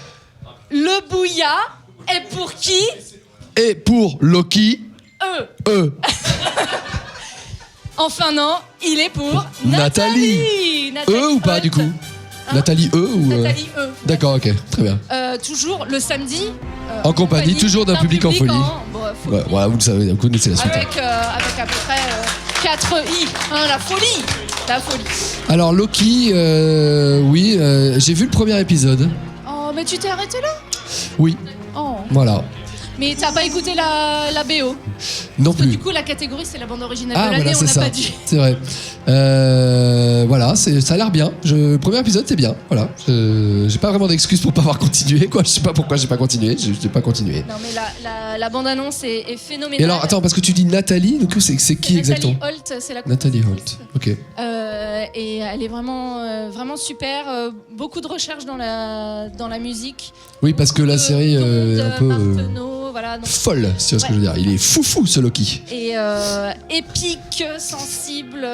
Le bouillat est pour qui? Et pour Loki, Eux. Enfin non, il est pour Nathalie. Nathalie Ou pas Holt. du coup? Hein? Nathalie ou Nathalie E. D'accord, ok, très bien. Toujours le samedi. En compagnie, toujours d'un public en folie. folie. Ouais, voilà, vous le savez, vous connaissez la suite. Avec à peu près 4 I. Hein, la folie. La folie. Alors Loki, oui, j'ai vu le premier épisode. Oh, mais tu t'es arrêté là? Oui, Oh. voilà. Mais t'as pas écouté la BO? Non Parce que plus. du coup, la catégorie, c'est la bande originale Ah de l'année, voilà, on c'est n'a ça. pas dit. C'est vrai. Voilà, ça a l'air bien. Le premier épisode, c'est bien. Voilà. J'ai pas vraiment d'excuses pour pas avoir continué. Quoi. Je sais pas pourquoi j'ai pas continué. J'ai pas continué. Non, mais la bande-annonce est phénoménale. Et alors, attends, parce que tu dis Nathalie, du coup, c'est qui exactement? Nathalie Holt, c'est la Nathalie Holt. Ok. et elle est vraiment super. Beaucoup de recherche dans la musique. Oui, parce que la série est un peu Marteneau, voilà, donc- folle, si tu vois ce que je veux dire. Il est foufou ce Loki. Et épique, sensible,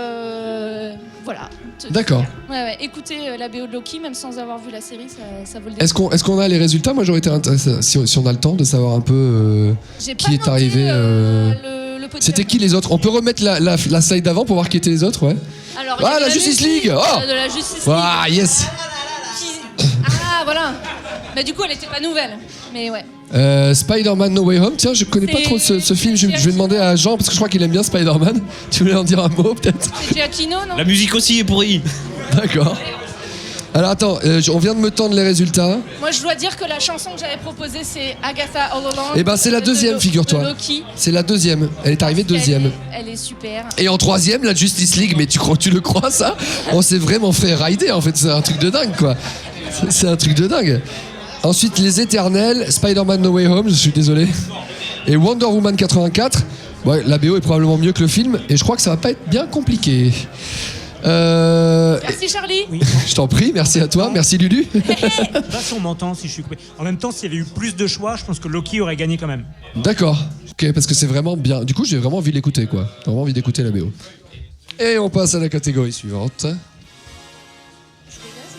voilà. D'accord. Ouais, écoutez la BO de Loki, même sans avoir vu la série, ça vaut le détour. Est-ce qu'on a les résultats? Moi, j'aurais été intéressé, si on a le temps, de savoir un peu J'ai qui pas est noté, arrivé. le podium. C'était qui les autres? On peut remettre la slide d'avant pour voir qui étaient les autres, ouais. Alors, il y Ah, avait la Justice League. Oh de la Justice League. Ah, yes. Ah, voilà. Mais du coup, elle était pas nouvelle. Mais ouais. Spider-Man No Way Home. Tiens, je connais pas C'est- trop ce film. Je vais demander à Jean parce que je crois qu'il aime bien Spider-Man. Tu voulais en dire un mot peut-être? C'est Giacchino, non? La musique aussi est pourrie. D'accord. Alors attends, on vient de me tendre les résultats. Moi, je dois dire que la chanson que j'avais proposée, c'est Agatha All Along. Eh ben, c'est la de deuxième, figure-toi. de Loki. C'est la deuxième. Elle est arrivée deuxième. Elle est super. Et en troisième, la Justice League. Mais tu le crois ça? On s'est vraiment fait rider en fait. C'est un truc de dingue quoi. C'est un truc de dingue. Ensuite, Les Éternels, Spider-Man No Way Home, je suis désolé. Et Wonder Woman 84. Ouais, la BO est probablement mieux que le film. Et je crois que ça va pas être bien compliqué. Merci, Charlie. Je t'en prie, merci à toi, merci Lulu. Pas si on m'entend, si je suis coupé. En même temps, s'il y avait eu plus de choix, je pense que Loki aurait gagné quand même. D'accord. Ok, parce que c'est vraiment bien. Du coup, j'ai vraiment envie de l'écouter, quoi. J'ai vraiment envie d'écouter la BO. Et on passe à la catégorie suivante.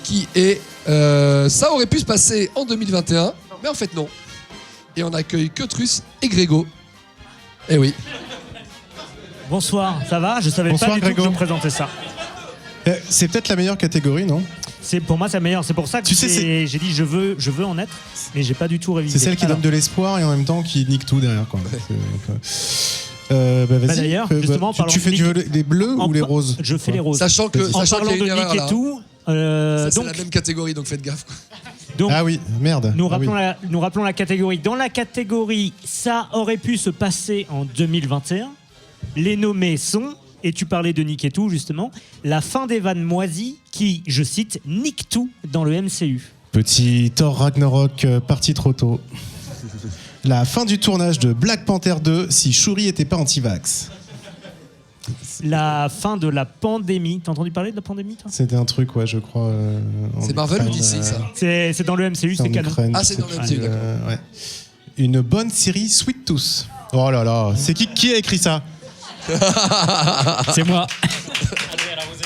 Qui est... ça aurait pu se passer en 2021, mais en fait non. Et on accueille Kotrus et Grégo. Eh oui. Bonsoir, ça va? Je savais Bonsoir, pas du Grégo. tout que je présentais ça. C'est peut-être la meilleure catégorie, non? Pour moi, c'est la meilleure. C'est pour ça que Tu sais, j'ai dit je veux en être, mais j'ai pas du tout révisé. C'est celle qui Alors, donne de l'espoir et en même temps qui nique tout derrière, quoi. Vas-y. d'ailleurs, justement, tu parlons fais de les bleus en- ou les roses? Je fais les roses. Sachant que, En sachant parlant qu'il y de a une erreur Nick là. et tout, Ça, c'est donc, la même catégorie, donc faites gaffe. Quoi. donc Ah oui, merde. nous, Ah oui. rappelons la catégorie. Dans la catégorie, ça aurait pu se passer en 2021. Les nommés sont, et tu parlais de Nick et tout, justement, la fin des vannes moisies qui, je cite, nique tout dans le MCU. Petit Thor Ragnarok parti trop tôt. La fin du tournage de Black Panther 2 si Shuri était pas anti-vax. La fin de la pandémie. T'as entendu parler de la pandémie, toi? C'était un truc, ouais, je crois. C'est Marvel ou DC, ça? C'est dans le MCU, c'est canon. Ah, c'est dans le MCU, d'accord. Ouais. Une bonne série Sweet Tooth. Oh là là, c'est qui a écrit ça? C'est moi.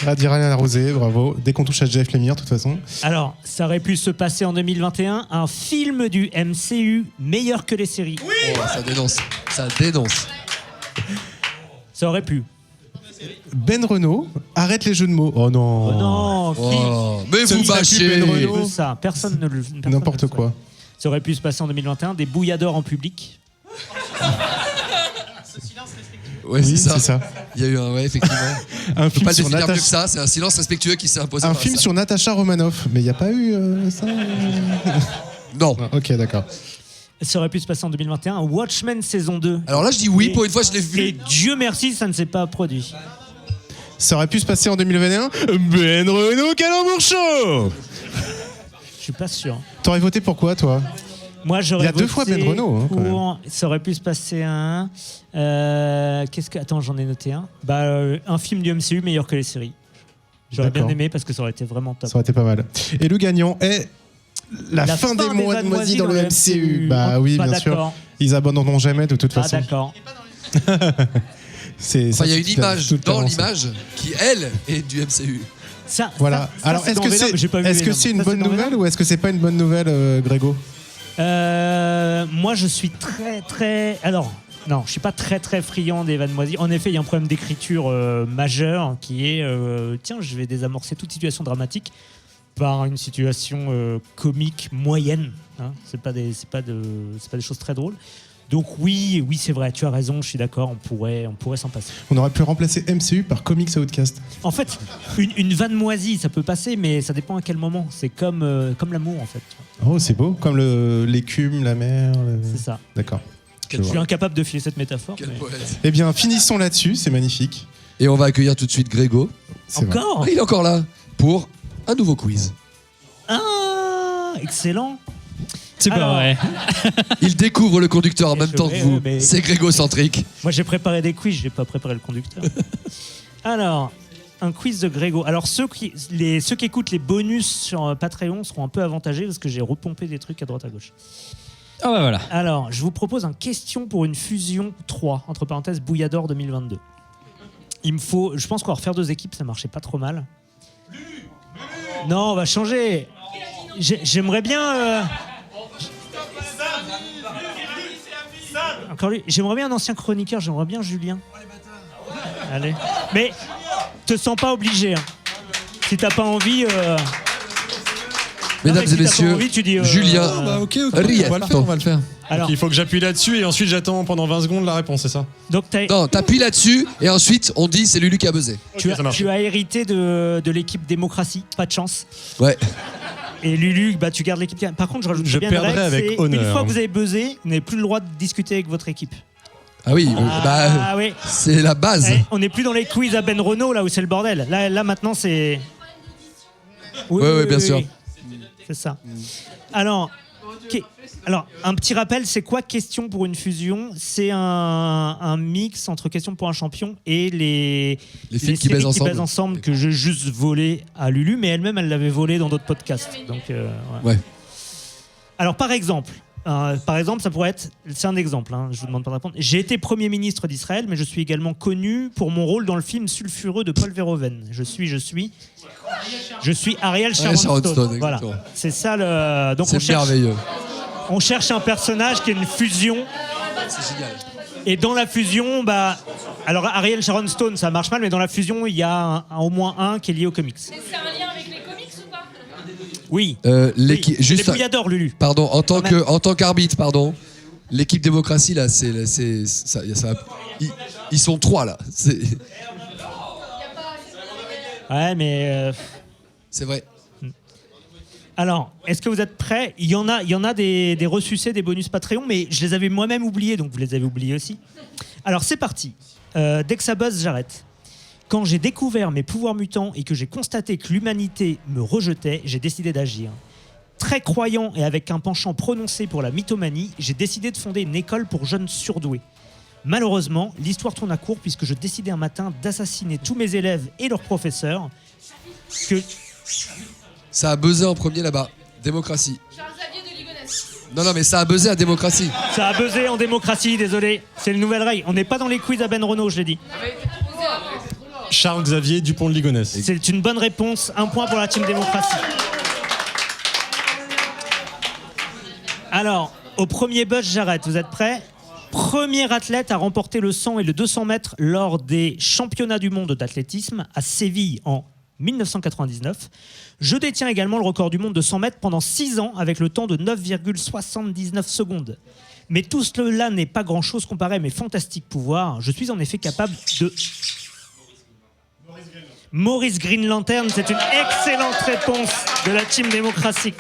Adrien Arrosé, bravo. Dès qu'on touche à Jeff Lemire, de toute façon. Alors, ça aurait pu se passer en 2021, un film du MCU meilleur que les séries. Oh, ça dénonce. Ça dénonce. Ça aurait pu. Ben Renault, arrête les jeux de mots. Oh non. Oh non, Oh, mais Ce vous ne sera plus bâchez. Ben qui Renault. veut ça? Personne ne le personne N'importe ne le quoi. souhaite. Ça aurait pu se passer en 2021, des bouilladors en public. Ouais, Oui, c'est c'est ça. ça. Il y a eu un, ouais, effectivement. Un On peut film pas le sur définir mieux que Natasha. ça. C'est un silence respectueux qui s'est imposé. Un par film ça. sur Natasha Romanoff, mais il n'y a pas eu ça. Non. Ah, ok, d'accord. Ça aurait pu se passer en 2021, Watchmen saison 2. Alors là, je dis oui. Et- Pour une fois, je l'ai Et vu. Dieu merci, ça ne s'est pas produit. Ça aurait pu se passer en 2021. Ben Renault, calembour chaud. Je suis pas sûr. T'aurais voté pour quoi, toi? Moi, j'aurais Il y a deux voté fois Ben Renault, hein, quand pour- Ça aurait pu se passer un. Qu'est-ce que. Attends, j'en ai noté un. Un film du MCU meilleur que les séries. J'aurais bien D'accord. aimé parce que ça aurait été vraiment top. Ça aurait été pas mal. Et le gagnant est la fin des mois de Vannes moisis dans le MCU. Bah Oh, oui, pas bien sûr. d'accord. Ils abandonneront jamais de toute Ah, façon. d'accord. C'est Enfin, il y a ça, une tout à- image tout à dans fait. l'image qui, elle, est du MCU. Ça, Voilà. ça, Alors, c'est est-ce dans que Venom, j'ai pas vu est-ce que Venom. c'est une Ça, bonne dans nouvelle Venom. ou est-ce que c'est pas une bonne nouvelle, Grégo? Moi, je suis très. Alors, non, je suis pas très friand des vannes moisies. En effet, il y a un problème d'écriture majeur qui est tiens, je vais désamorcer toute situation dramatique par une situation comique moyenne. Hein. C'est pas des choses très drôles. Donc oui, c'est vrai, tu as raison, je suis d'accord, on pourrait s'en passer. On aurait pu remplacer MCU par Comics Outcast. En fait, une vanne moisie, ça peut passer, mais ça dépend à quel moment. C'est comme l'amour, en fait. Oh, c'est beau. Comme l'écume, la mer. C'est ça. D'accord. Quel Je Je suis incapable de filer cette métaphore. Quel mais- poète. Eh bien, finissons là-dessus. C'est magnifique. Et on va accueillir tout de suite Grégo. C'est vrai. Encore Il est encore là pour un nouveau quiz. Ah, excellent. C'est Alors, pas vrai. Il découvre le conducteur en même temps que Ouais, vous. mais- C'est Grégo-centrique. Moi, j'ai préparé des quiz, j'ai pas préparé le conducteur. Alors, un quiz de Grégo. Alors, ceux qui écoutent les bonus sur Patreon seront un peu avantagés parce que j'ai repompé des trucs à droite à gauche. Ah bah voilà. Alors, je vous propose un question pour une fusion 3, entre parenthèses, Bouillador 2022. Je pense qu'on va refaire 2 équipes, ça marchait pas trop mal. Non, on va changer. J'aimerais bien. Encore lui. J'aimerais bien un ancien chroniqueur, j'aimerais bien Julien. Allez. Mais te sens pas obligé. Hein. Si t'as pas envie. Mesdames mais si et t'as pas messieurs, envie, tu dis, Julien. Ah bah ok, Rietto. on va le faire. Alors, Donc, il faut que j'appuie là-dessus et ensuite j'attends pendant 20 secondes la réponse, c'est ça? donc Non, t'appuies là-dessus et ensuite on dit c'est Lulu qui a buzzé. tu, Ok, ça marche. tu as hérité de l'équipe démocratie, pas de chance. Ouais. Et Lulu, bah, tu gardes l'équipe. Par contre, je rajoute Je bien une perdrai règle, avec c'est honneur. Une fois que vous avez buzzé, vous n'avez plus le droit de discuter avec votre équipe. Ah oui, Ah oui. c'est la base. Eh, on n'est plus dans les quiz à Ben Renault, là où c'est le bordel. Là maintenant, c'est. Oui, Ouais, bien sûr. C'est ça. Alors, un petit rappel, c'est quoi question pour une fusion? C'est un mix entre question pour un champion et les films qui séries baisent ensemble. que j'ai juste volé à Lulu, mais elle-même, elle l'avait volé dans d'autres podcasts. Donc, Ouais. Alors, par exemple, Par exemple, ça pourrait être, c'est un exemple, hein, je vous demande pas de répondre. J'ai été Premier ministre d'Israël, mais je suis également connu pour mon rôle dans le film Sulfureux de Paul Verhoeven. Je suis Ariel Sharon Stone. Voilà, exactement. c'est ça le. Donc C'est merveilleux. on cherche un personnage qui est une fusion. C'est génial. Et dans la fusion, alors Ariel Sharon Stone, ça marche mal, mais dans la fusion, il y a au moins un qui est lié aux comics. Mais c'est un lien avec les comics ou pas? Oui. Euh, Juste, les bouilladors, Lulu. pardon, en tant qu'arbitre, pardon. L'équipe démocratie là, ils sont 3 là. Ouais, mais. C'est vrai. Alors, est-ce que vous êtes prêts? Il y en a des ressucés, des bonus Patreon, mais je les avais moi-même oubliés, donc vous les avez oubliés aussi. Alors, c'est parti. Dès que ça buzz, j'arrête. Quand j'ai découvert mes pouvoirs mutants et que j'ai constaté que l'humanité me rejetait, j'ai décidé d'agir. Très croyant et avec un penchant prononcé pour la mythomanie, j'ai décidé de fonder une école pour jeunes surdoués. Malheureusement, l'histoire tourne à court puisque je décidais un matin d'assassiner tous mes élèves et leurs professeurs. Ça a buzzé en premier là-bas. Démocratie. Charles-Xavier de Ligonnès. Non, mais ça a buzzé à démocratie. Ça a buzzé en démocratie, désolé. C'est une nouvelle règle. On n'est pas dans les quiz à Ben Renault, je l'ai dit. Charles-Xavier Dupont de Ligonnès. C'est une bonne réponse. 1 point pour la team démocratie. Alors, au premier buzz, j'arrête. Vous êtes prêts? Premier athlète à remporter le 100 et le 200 mètres lors des championnats du monde d'athlétisme à Séville en 1999. Je détiens également le record du monde de 100 mètres pendant 6 ans avec le temps de 9,79 secondes. Mais tout cela n'est pas grand-chose comparé à mes fantastiques pouvoirs. Je suis en effet capable de... Maurice Green Lantern, c'est une excellente réponse de la team démocratie.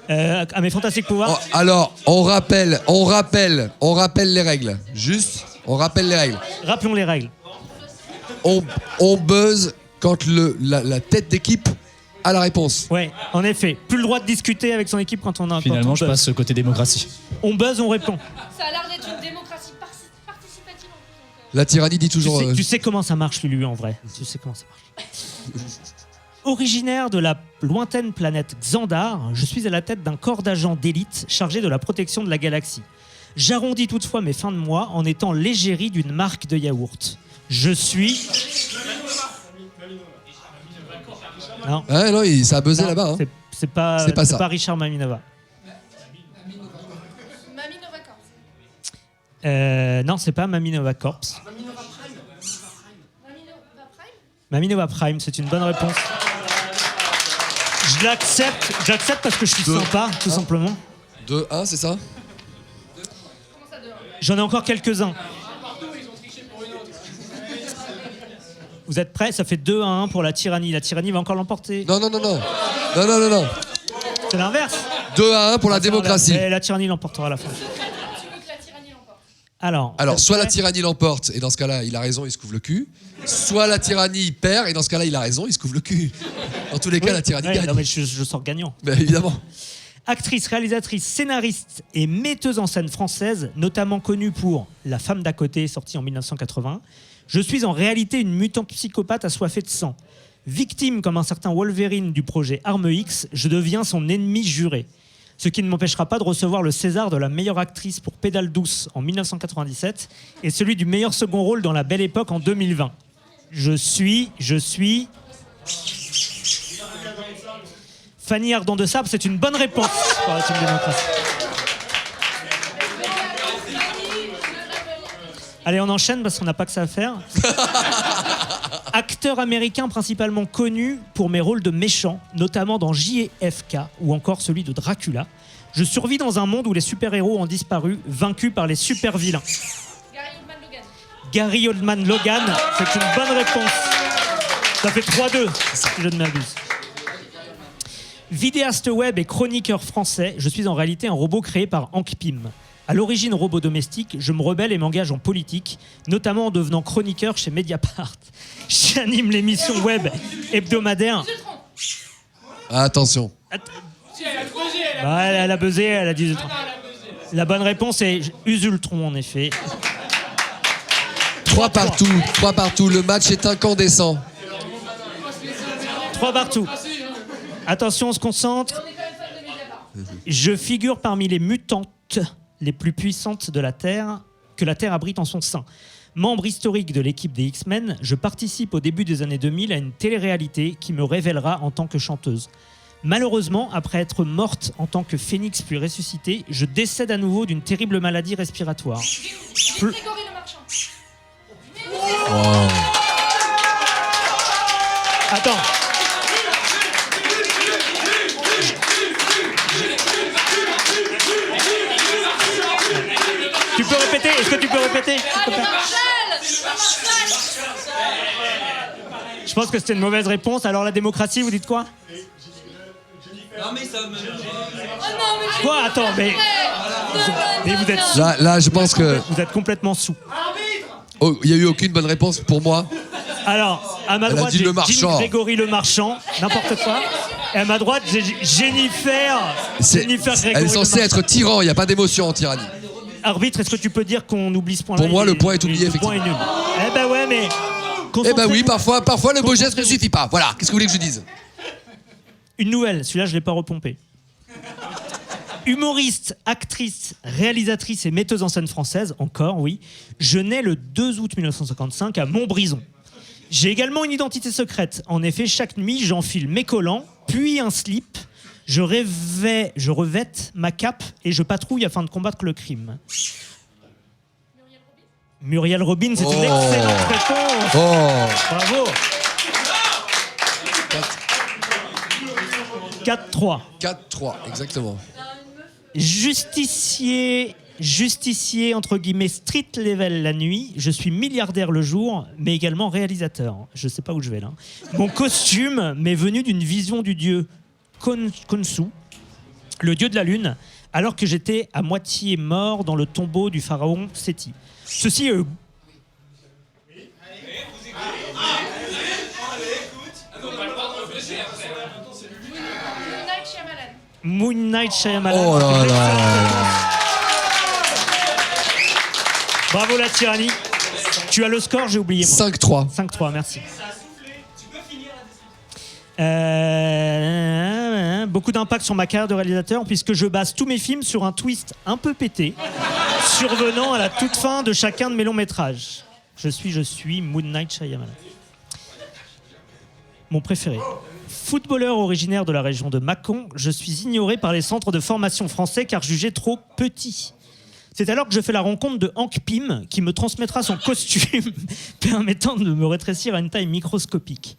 À mes fantastiques pouvoirs. Oh, alors, on rappelle les règles. Juste, on rappelle les règles. Rappelons les règles. On buzz quand la tête d'équipe a la réponse. Ouais, en effet. Plus le droit de discuter avec son équipe quand on a. Finalement, quand on je buzz. passe côté démocratie. On buzz, on répond. Ça a l'air d'être une démocratie participative. La tyrannie dit toujours. Tu sais comment ça marche, Lulu, en vrai. Tu sais comment ça marche. Originaire de la lointaine planète Xandar, je suis à la tête d'un corps d'agents d'élite chargé de la protection de la galaxie. J'arrondis toutefois mes fins de mois en étant l'égérie d'une marque de yaourt. Je suis... Non, Ah non, ça a buzzé non, là-bas. Hein. c'est pas ça. pas Richard Maminova. Mamie Nova Corps. Non, c'est pas Maminova Corps. Maminova Prime, c'est une bonne réponse. Je j'accepte parce que je suis sympa, tout simplement. 2-1, c'est ça? J'en ai encore quelques-uns. Vous êtes prêts? Ça fait 2-1 pour la tyrannie. La tyrannie va encore l'emporter. Non. C'est l'inverse. 2-1 pour la démocratie. Et la tyrannie l'emportera à la fin. Tu veux que la tyrannie l'emporte? Alors, Soit la tyrannie l'emporte, et dans ce cas-là, il a raison, il se couvre le cul. Soit la tyrannie perd, et dans ce cas-là, il a raison, il se couvre le cul. Dans tous les cas, la tyrannie gagne. Non, mais je sors gagnant. Ben, évidemment. Actrice, réalisatrice, scénariste et metteuse en scène française, notamment connue pour La femme d'à côté, sortie en 1980. Je suis en réalité une mutante psychopathe assoiffée de sang. Victime comme un certain Wolverine du projet Arme X, je deviens son ennemi juré. Ce qui ne m'empêchera pas de recevoir le César de la meilleure actrice pour Pédale douce en 1997 et celui du meilleur second rôle dans La Belle Époque en 2020. Je suis... Fanny Ardant de Sable, c'est une bonne réponse pour la team démocratie. Allez, on enchaîne parce qu'on n'a pas que ça à faire. Acteur américain principalement connu pour mes rôles de méchants, notamment dans JFK ou encore celui de Dracula. Je survis dans un monde où les super-héros ont disparu, vaincus par les super-vilains. Gary Oldman Logan, c'est une bonne réponse. Ça fait 3-2, si je ne m'abuse. Vidéaste web et chroniqueur français, je suis en réalité un robot créé par Hank Pym. À l'origine robot domestique, je me rebelle et m'engage en politique, notamment en devenant chroniqueur chez Mediapart. J'anime l'émission web hebdomadaire. Attention. Elle a buzzé, elle a dit Usultron. La bonne réponse est Usultron, en effet. 3 partout. Le match est incandescent. 3 partout. Attention, on se concentre. Je figure parmi les mutantes les plus puissantes de la Terre, que la Terre abrite en son sein. Membre historique de l'équipe des X-Men, je participe au début des années 2000 à une télé-réalité qui me révélera en tant que chanteuse. Malheureusement, après être morte en tant que phénix puis ressuscitée, je décède à nouveau d'une terrible maladie respiratoire. Attends. Tu peux répéter? Est-ce que tu peux répéter? Je pense que c'était une mauvaise réponse. Alors la démocratie, vous dites quoi? Non mais ça me... Quoi? Attends, mais vous êtes sous. Là, je pense que Vous êtes complètement sous. il y a eu aucune bonne réponse pour moi. Alors, à ma Elle a droite, dit j'ai le marchand. Jean Grégory le marchand, n'importe quoi. Et à ma droite, j'ai Jennifer. Jennifer Grégory Elle est censée le être tyran, il n'y a pas d'émotion en tyrannie. Arbitre, est-ce que tu peux dire qu'on oublie ce point-là? Pour moi, le point est oublié, Le point est nul. Eh ben ouais, mais... Eh ben oui, parfois le beau geste ne Concentrez-vous. suffit pas. Voilà, qu'est-ce que vous voulez que je dise? Une nouvelle, celui-là, je ne l'ai pas repompé. Humoriste, actrice, réalisatrice et metteuse en scène française, encore, oui. Je nais le 2 août 1955 à Montbrison. J'ai également une identité secrète. En effet, chaque nuit, j'enfile mes collants, puis un slip. Je revête ma cape et je patrouille afin de combattre le crime. Muriel Robin, c'est une excellente réponse. Bravo. 4-3. 4-3, exactement. Justicier, entre guillemets, street level la nuit. Je suis milliardaire le jour, mais également réalisateur. Je sais pas où je vais là. Mon costume m'est venu d'une vision du dieu Khonsu, le dieu de la lune, alors que j'étais à moitié mort dans le tombeau du pharaon Séti. Ceci est... Moon Knight Shyamalan. Oh là là là. Bravo la tyrannie. Tu as le score, j'ai oublié. 5-3. 5-3, merci. Beaucoup d'impact sur ma carrière de réalisateur puisque je base tous mes films sur un twist un peu pété survenant à la toute fin de chacun de mes longs métrages. Je suis Moon Knight Shyamalan. Mon préféré. Footballeur originaire de la région de Mâcon, je suis ignoré par les centres de formation français car jugé trop petit. C'est alors que je fais la rencontre de Hank Pym qui me transmettra son costume permettant de me rétrécir à une taille microscopique.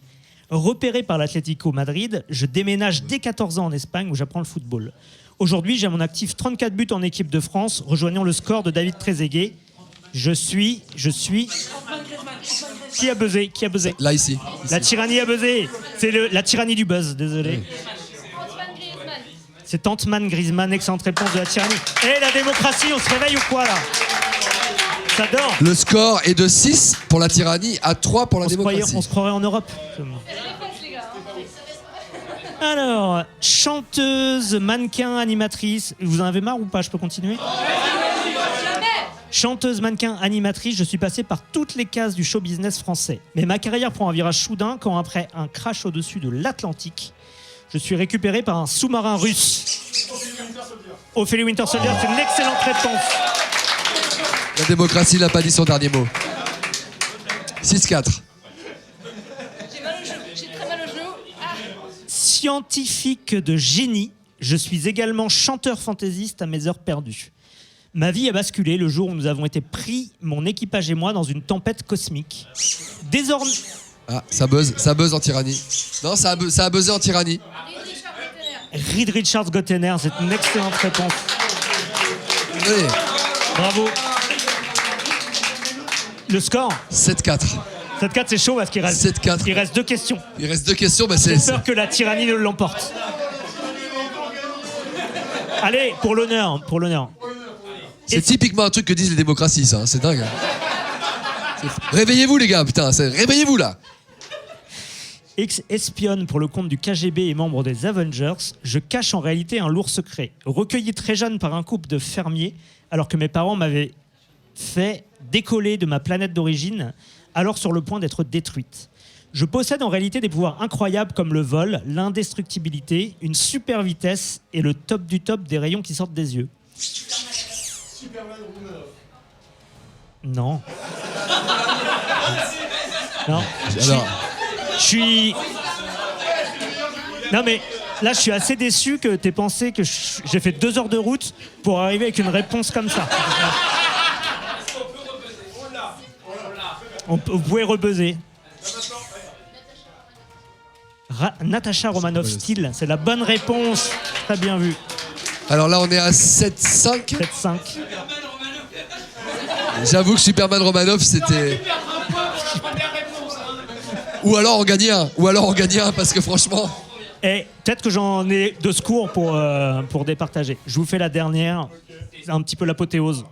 Repéré par l'Atlético Madrid, je déménage dès 14 ans en Espagne où j'apprends le football. Aujourd'hui, j'ai à mon actif 34 buts en équipe de France, rejoignant le score de David Trezeguet. Je suis... Qui a buzzé? Là, ici. La tyrannie a buzzé. C'est la tyrannie du buzz, désolé. C'est Ant-Man Griezmann, excellente réponse de la tyrannie. Et la démocratie, on se réveille ou quoi là? Ça dort. Le score est de 6 pour la tyrannie à 3 pour la démocratie. On se croirait en Europe. Alors, chanteuse, mannequin, animatrice. Vous en avez marre ou pas? Je peux continuer? Chanteuse, mannequin, animatrice, je suis passé par toutes les cases du show business français. Mais ma carrière prend un virage soudain quand, après un crash au-dessus de l'Atlantique, je suis récupéré par un sous-marin russe. Ophélie Winter Soldier, c'est une excellente réponse. La démocratie n'a pas dit son dernier mot. 6-4. J'ai très mal au genou. Scientifique de génie, je suis également chanteur fantaisiste à mes heures perdues. Ma vie a basculé le jour où nous avons été pris, mon équipage et moi, dans une tempête cosmique. Désormais... Ah, ça buzz en tyrannie. Non, ça a buzzé en tyrannie. Reed Richards Gottener, c'est une excellente réponse. Oui. Bravo. Le score 7-4. 7-4, c'est chaud parce qu'il reste, 7-4. il reste 2 questions. Il reste 2 questions, bah J'ai c'est... peur que la tyrannie ne l'emporte. Allez, pour l'honneur, C'est typiquement un truc que disent les démocraties, ça. C'est dingue. Réveillez-vous, les gars, putain. Réveillez-vous, là. Ex-espionne pour le compte du KGB et membre des Avengers, je cache en réalité un lourd secret. Recueilli très jeune par un couple de fermiers, alors que mes parents m'avaient fait décoller de ma planète d'origine, alors sur le point d'être détruite. Je possède en réalité des pouvoirs incroyables comme le vol, l'indestructibilité, une super vitesse et le top du top des rayons qui sortent des yeux. Non. Non. Alors, Je suis. Non mais là, je suis assez déçu que t'aies pensé que j'ai fait 2 heures de route pour arriver avec une réponse comme ça. Vous pouvez rebuzzer. Natasha Romanoff style, c'est la bonne réponse. Très bien vu. alors là, on est à 7-5. 7-5. J'avoue que Superman Romanov, c'était... Ou alors on gagnait un, parce que franchement... Et peut-être que j'en ai de secours pour départager. Je vous fais la dernière, un petit peu l'apothéose.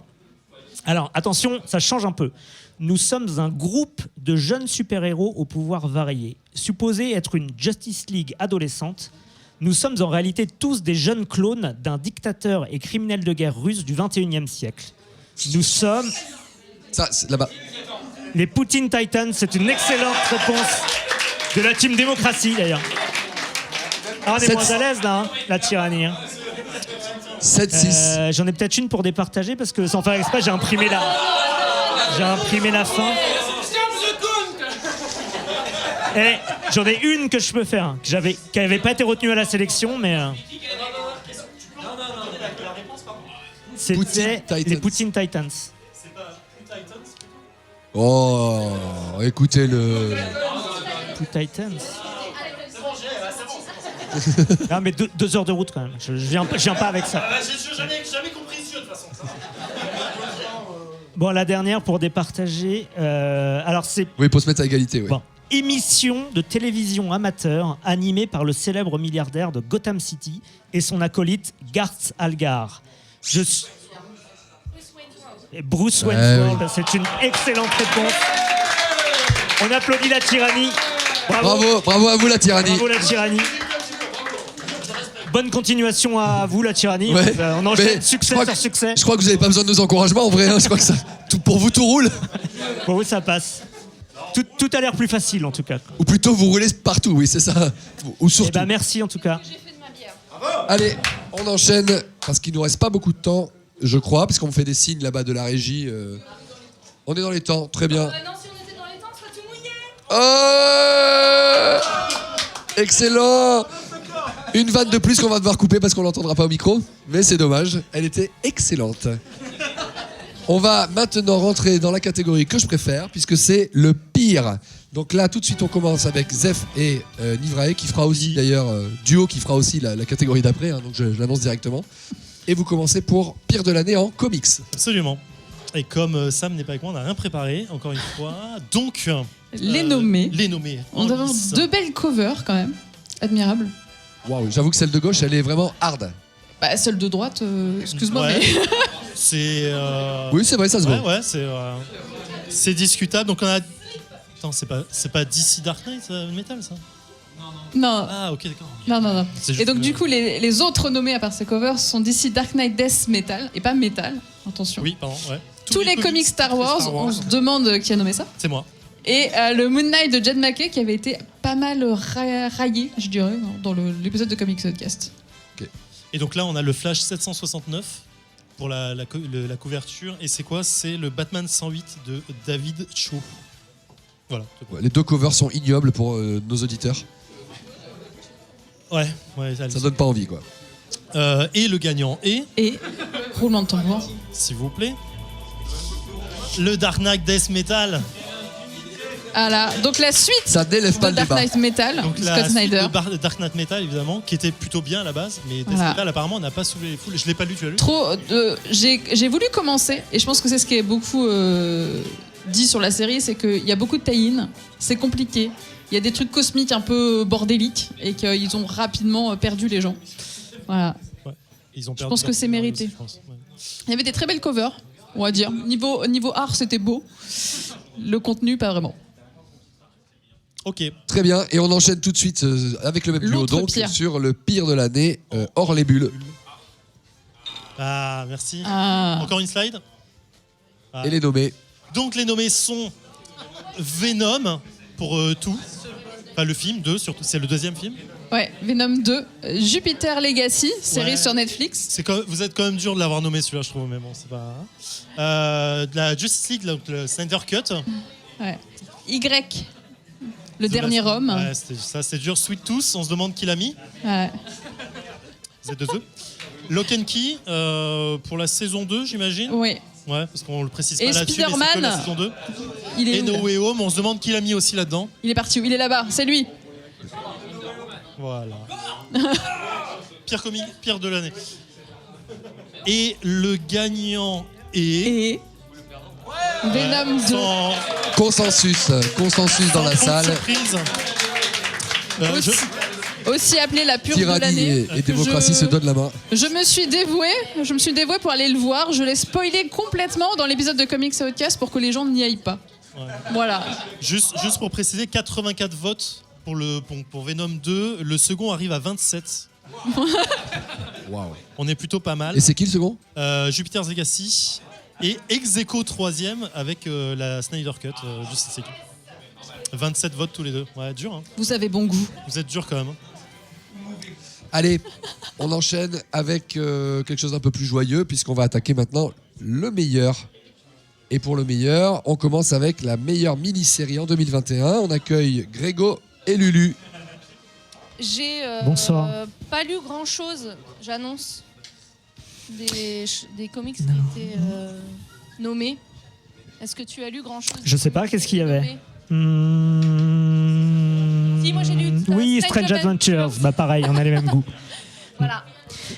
Alors, attention, ça change un peu. Nous sommes un groupe de jeunes super-héros aux pouvoirs variés, supposés être une Justice League adolescente. Nous sommes en réalité tous des jeunes clones d'un dictateur et criminel de guerre russe du 21e siècle. Nous sommes Ça, c'est là-bas. les Poutine Titans. C'est une excellente réponse de la team démocratie, d'ailleurs. Ah, on est moins à l'aise, là, hein, la tyrannie. Hein. 7-6. J'en ai peut-être une pour départager, parce que sans faire exprès, j'ai imprimé la fin. Et j'en ai une que je peux faire, qui n'avait pas été retenue à la sélection, mais... C'était les Poutine Titans. Oh, écoutez-le. Poutine Titans. Non, mais 2 heures de route quand même. Je viens pas avec ça. J'ai jamais compris ce jeu de toute façon. Bon, la dernière pour départager. Alors c'est Oui, pour se mettre à égalité, oui. bon. Émission de télévision amateur animée par le célèbre milliardaire de Gotham City et son acolyte Garth Algar. Bruce Wayne, oui. c'est une excellente réponse. On applaudit la tyrannie. Bravo à vous, la tyrannie. Bravo la tyrannie. Bonne continuation à vous, la tyrannie. Ouais. On enchaîne Mais succès sur succès. Je crois que vous n'avez pas besoin de nos encouragements, en vrai. Hein. Je crois que ça, pour vous, tout roule. Pour vous, ça passe. Tout a l'air plus facile, en tout cas. Ou plutôt, vous roulez partout, oui, c'est ça. Ou Eh surtout. ben, merci, en tout cas. Allez, on enchaîne, parce qu'il nous reste pas beaucoup de temps, je crois, puisqu'on me fait des signes là-bas de la régie. On est dans les temps, très bien. Non, si on était dans les temps, on serait tout mouillé. Oh, excellent. Une vanne de plus qu'on va devoir couper parce qu'on l'entendra pas au micro, mais c'est dommage, elle était excellente. On va maintenant rentrer dans la catégorie que je préfère, puisque c'est le pire. Donc là, tout de suite, on commence avec Zef et Nivrae, qui fera aussi, d'ailleurs, duo, qui fera aussi la catégorie d'après, hein, donc je l'annonce directement. Et vous commencez pour pire de l'année en comics. Absolument. Et comme Sam n'est pas avec moi, on n'a rien préparé, encore une fois. Donc, Les nommés. Les nommés. On a 2 belles covers quand même. Admirable. Waouh, j'avoue que celle de gauche, elle est vraiment hard. Bah, celle de droite, excuse-moi, Ouais. mais. C'est. Oui, c'est vrai, ça se voit. Ouais, c'est discutable. Donc on a. Attends, c'est pas DC Dark Knight Metal, ça? Non. Ah, ok, d'accord. Non. C'est Et juste donc, que- du coup, les autres nommés à part ces covers sont d'ici Dark Knight Death Metal, et pas Metal, attention. Oui, pardon, ouais. Tous les comics Star Wars, on se demande qui a nommé ça. C'est moi. Et le Moon Knight de Jed MacKay qui avait été pas mal raillé, je dirais, dans l'épisode de Comics Podcast. Et donc là, on a le Flash 769 pour la couverture. Et c'est quoi? C'est le Batman 108 de David Cho. Voilà. Ouais, les deux covers sont ignobles pour nos auditeurs. Ouais, ça donne pas envie, quoi. Et le gagnant est, Et roulement de tambour. s'il vous plaît, le Dark Knight Death Metal. Voilà, donc la suite Ça n'élève pas de le Dark débat. Knight Metal, Donc Scott la suite Snyder. de Dark Knight Metal, évidemment, qui était plutôt bien à la base, mais Death Voilà. Metal, apparemment, n'a pas soulevé les foules. Je l'ai pas lu, tu l'as lu? J'ai voulu commencer, et je pense que c'est ce qui est beaucoup dit sur la série, c'est qu'il y a beaucoup de tie-in, c'est compliqué. Il y a des trucs cosmiques un peu bordéliques, et qu'ils ont rapidement perdu les gens. Voilà. Ouais. Ils ont Je perdu pense que c'est Martin mérité. aussi, je pense. Ouais. Il y avait des très belles covers, on va dire. Niveau art, c'était beau. Le contenu, pas vraiment. Ok. Très bien, et on enchaîne tout de suite avec le même duo, L'autre donc pire. sur le pire de l'année, hors les bulles. Ah, merci. Ah. Encore une slide. Ah. Et les nommés. Donc les nommés sont Venom pour tout. Enfin, le film 2, surtout. C'est le deuxième film. Ouais, Venom 2, Jupiter Legacy, série Ouais. sur Netflix. Vous êtes quand même dur de l'avoir nommé celui-là, je trouve, mais bon, c'est pas. De la Justice League, donc le Snyder Cut. Ouais. Y, le dernier homme. Ouais, ça c'est dur. Sweet Tooth, on se demande qui l'a mis. Ouais. Z2E. Lock and Key pour la saison 2, j'imagine. Oui. Ouais, parce qu'on le précise Et pas là-dessus, mais c'est que Spider-Man, la saison 2. il est Et où, No là Way Home, on se demande qui l'a mis aussi là-dedans. Il est parti où? Il est là-bas, c'est lui. Voilà. Pire de l'année. Et le gagnant est... Venom 2. Consensus dans la salle. Surprise. Aussi appelé la purge de Tyrannie l'année. et démocratie se donnent la main. Je me suis dévouée pour aller le voir. Je l'ai spoilé complètement dans l'épisode de Comics Outcast pour que les gens n'y aillent pas. Ouais. Voilà. Juste pour préciser, 84 votes pour Venom 2. Le second arrive à 27. Waouh. On est plutôt pas mal. Et c'est qui le second? Jupiter's Legacy. Et ex-aequo 3e avec la Snyder Cut, Justice League. 27 votes tous les deux. Ouais, dur. Hein. Vous avez bon goût. Vous êtes dur quand même. Allez, on enchaîne avec quelque chose d'un peu plus joyeux puisqu'on va attaquer maintenant le meilleur. Et pour le meilleur, on commence avec la meilleure mini-série en 2021. On accueille Grégo et Lulu. J'ai Bonsoir. pas lu grand chose, j'annonce. Des comics qui étaient nommés. Est-ce que tu as lu grand chose? Je sais pas, qu'est-ce qu'il y avait. Si, moi j'ai lu. Oui, Strange Adventures. Bah pareil, on a les mêmes goûts. Voilà.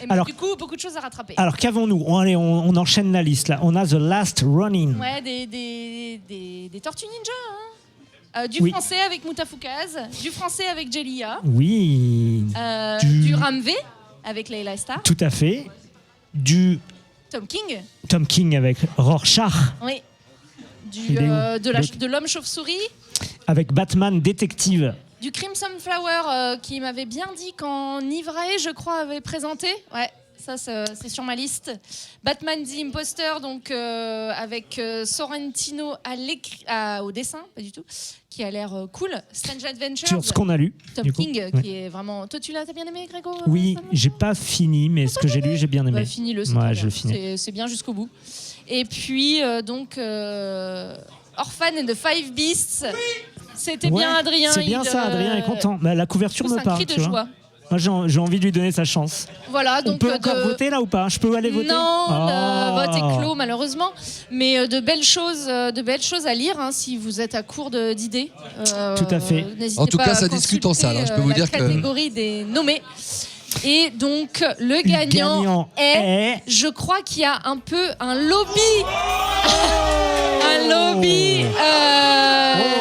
Et Alors- du coup, beaucoup de choses à rattraper. Alors qu'avons-nous? Allez, on enchaîne la liste là. On a The Last Ronin. Ouais, des Tortues Ninja. Hein. Du Oui. français avec Moutafoukaz, du français avec Jelia, Oui. du Ramvé avec Layla Starr, Tout à fait. Du Tom King, Tom King avec Rorschach, oui, Il est où, de l'homme chauve-souris, avec Batman Détective. du Crimson Flower qui m'avait bien dit quand Nivrae, je crois, avait présenté. Ouais, ça c'est sur ma liste. Batman The Imposter, donc avec Sorrentino au dessin, pas du tout, qui a l'air cool. Strange Adventures. Sur ce qu'on a lu. Tom du coup. King, Ouais. qui est vraiment. Toi, t'as bien aimé, Grégo? Oui, j'ai pas fini, mais ce que j'ai lu, j'ai bien aimé. Bah, finis-le, c'est Ouais, très je bien. le finis. C'est bien jusqu'au bout. Et puis, Orphan and the Five Beasts. C'était bien, Ouais, Adrien. C'est bien ça, Adrien est content. Bah, la couverture C'est me un parle, cri de tu vois. joie. Moi, j'ai envie de lui donner sa chance. Voilà, On donc peut encore voter là ou pas? Je peux aller voter? Non, le Oh. vote est clos malheureusement, mais de belles choses à lire hein, si vous êtes à court d'idées. Tout à fait. N'hésitez En tout pas cas, à ça discute en salle, hein, je peux vous la dire que- catégorie des nommés. Et donc le gagnant, Gagnant est, je crois qu'il y a un peu un lobby, un lobby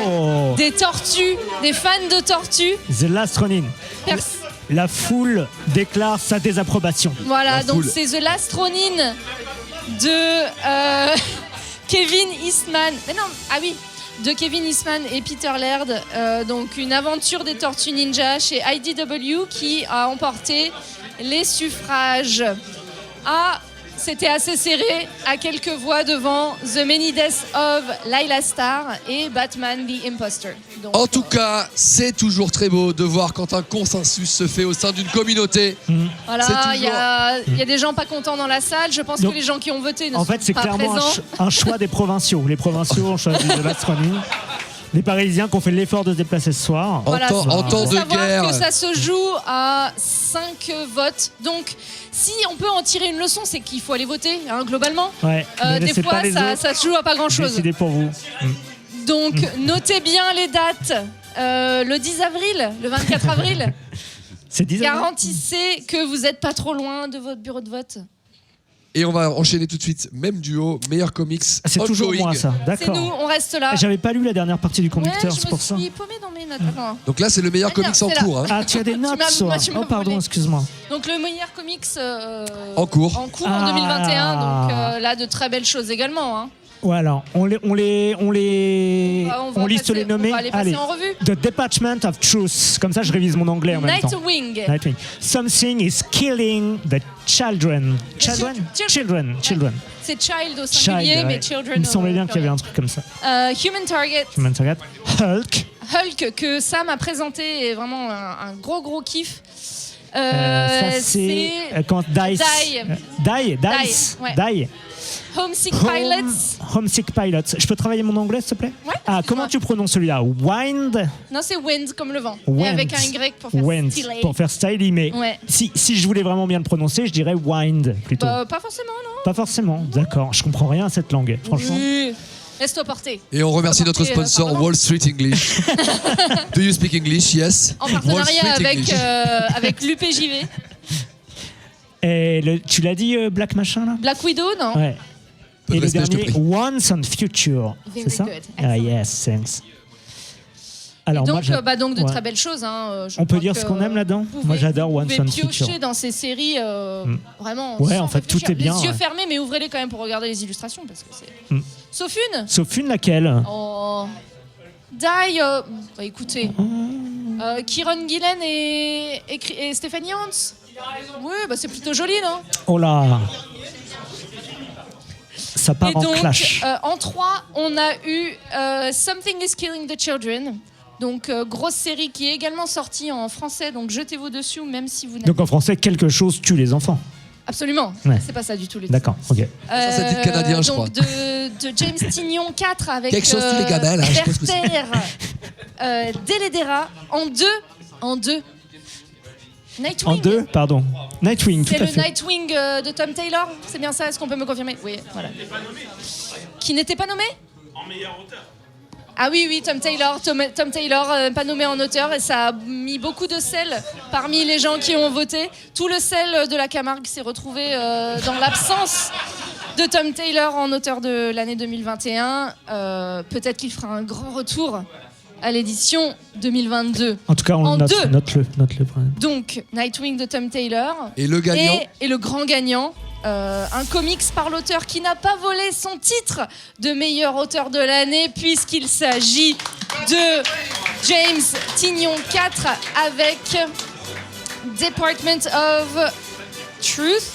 Oh. des tortues, des fans de tortues. The Last Ronin. Pers- La foule déclare sa désapprobation. Voilà, La donc foule. c'est The Last Ronin de Kevin Eastman. Mais non, ah oui, de Kevin Eastman et Peter Laird. Donc une aventure des Tortues Ninja chez IDW qui a emporté les suffrages. Ah, c'était assez serré, à quelques voix devant The Many Deaths of Layla Starr et Batman the Imposter. Donc, En tout cas, c'est toujours très beau de voir quand un consensus se fait au sein d'une communauté. voilà, c'est il y a des gens pas contents dans la salle. Je pense Donc, que les gens qui ont voté ne En sont fait, c'est pas clairement présents. un choix des provinciaux. Les provinciaux ont choisi The Last Ronin. Les Parisiens qui ont fait l'effort de se déplacer ce soir. Voilà, En temps faut de savoir guerre. que ça se joue à 5 votes. Donc, si on peut en tirer une leçon, c'est qu'il faut aller voter, hein, globalement. Ouais, ne Des laissez fois, pas les autres ça se joue à pas grand-chose. décider pour vous. Donc, notez bien les dates. Le 10 avril, le 24 avril. C'est 10 avril. Garantissez que vous n'êtes pas trop loin de votre bureau de vote. Et on va enchaîner tout de suite. Même duo, meilleur comics. Ah, c'est toujours ongoing. moi ça, C'est nous, d'accord. on reste là. J'avais pas lu la dernière partie du Ouais, conducteur, c'est je pour me ça. suis paumée dans mes notes. Attends. Donc là, c'est le meilleur Ah, bien, comics en c'est là. cours. Hein. Ah, tu as des notes, m'as- toi. tu m'as Oh, pardon, volé. excuse-moi. Donc, le meilleur comics En cours. en Ah. en 2021. Donc là, de très belles choses également. Hein. Ouais, alors, on liste les nommés. On va les passer Allez. en revue. The Department of Truth. Comme ça, je révise mon anglais en même temps. Nightwing. Nightwing. Something is killing the children. Children. C'est child au singulier, mais ouais. children. Il me semblait bien au qu'il y avait un truc comme ça. Human Target. Human Target. Hulk que Sam a présenté est vraiment un gros kiff. Ça c'est quand Dice. Dice. Ouais. Homesick Pilots. Homesick Pilots. Je peux travailler mon anglais, s'il te plaît? Ouais. Comment tu prononces celui-là? Wind. Non, c'est Wind comme le vent. Wind. Et avec un Y pour faire Wind. stylé. Pour faire styly, mais Ouais. si je voulais vraiment bien le prononcer, je dirais wind plutôt. Pas forcément, non. Pas forcément. D'accord. Je comprends rien à cette langue, franchement. Oui. Laisse-toi porter. Et on remercie notre Porter, sponsor pardon. Wall Street English. Do you speak English? Yes. En Wall partenariat Street avec, English. avec l'UPJV. Et tu l'as dit, Black Machin, là? Black Widow, non. Ouais. Peu de Et le respect, je te dernier, prie. Once and Future. Very C'est ça? good. Ah, yes, thanks. Alors, Et moi, donc, de ouais. très belles choses. Hein. Je On peut crois dire que ce qu'on aime là-dedans? vous pouvez- Moi, j'adore vous Once pouvez and piocher Future. dans ces séries, vraiment. Ouais, sans en fait, tout réfléchir. est bien, Les yeux ouais. fermés, mais ouvrez-les quand même pour regarder les illustrations, parce que c'est. Sauf une. Sauf une, laquelle? Oh. Die. Bah, écoutez. Kieron Gillen et Stéphanie Hans. Oui, bah c'est plutôt joli, non? Oh là! Ça part Et en donc, clash. en 3, on a eu Something is Killing the Children. Donc, grosse série qui est également sortie en français. Donc, jetez-vous dessus, même si vous n'avez Donc en français, quelque chose tue les enfants. Absolument. Ouais. C'est pas ça du tout. Les D'accord, ok. Ça, c'est le titre canadien, je donc de James Tynion 4 avec Quelque chose sous les gamelles, hein, je sais pas ce que c'est. Werther Dell'Edera en deux. Nightwing. En deux, pardon. Nightwing, tout C'est à le fait. Nightwing de Tom Taylor. C'est bien ça? Est-ce qu'on peut me confirmer? Oui, voilà. Qui n'était pas nommé? En meilleur auteur. Ah oui, Tom Taylor, pas nommé en auteur, et ça a mis beaucoup de sel parmi les gens qui ont voté. Tout le sel de la Camargue s'est retrouvé dans l'absence de Tom Taylor en auteur de l'année 2021. Peut-être qu'il fera un grand retour à l'édition 2022. En tout cas, En deux. note-le. Donc, Nightwing de Tom Taylor. Et le gagnant. Et le grand gagnant, un comics par l'auteur qui n'a pas volé son titre de meilleur auteur de l'année, puisqu'il s'agit de James Tynion 4 avec Department of Truth.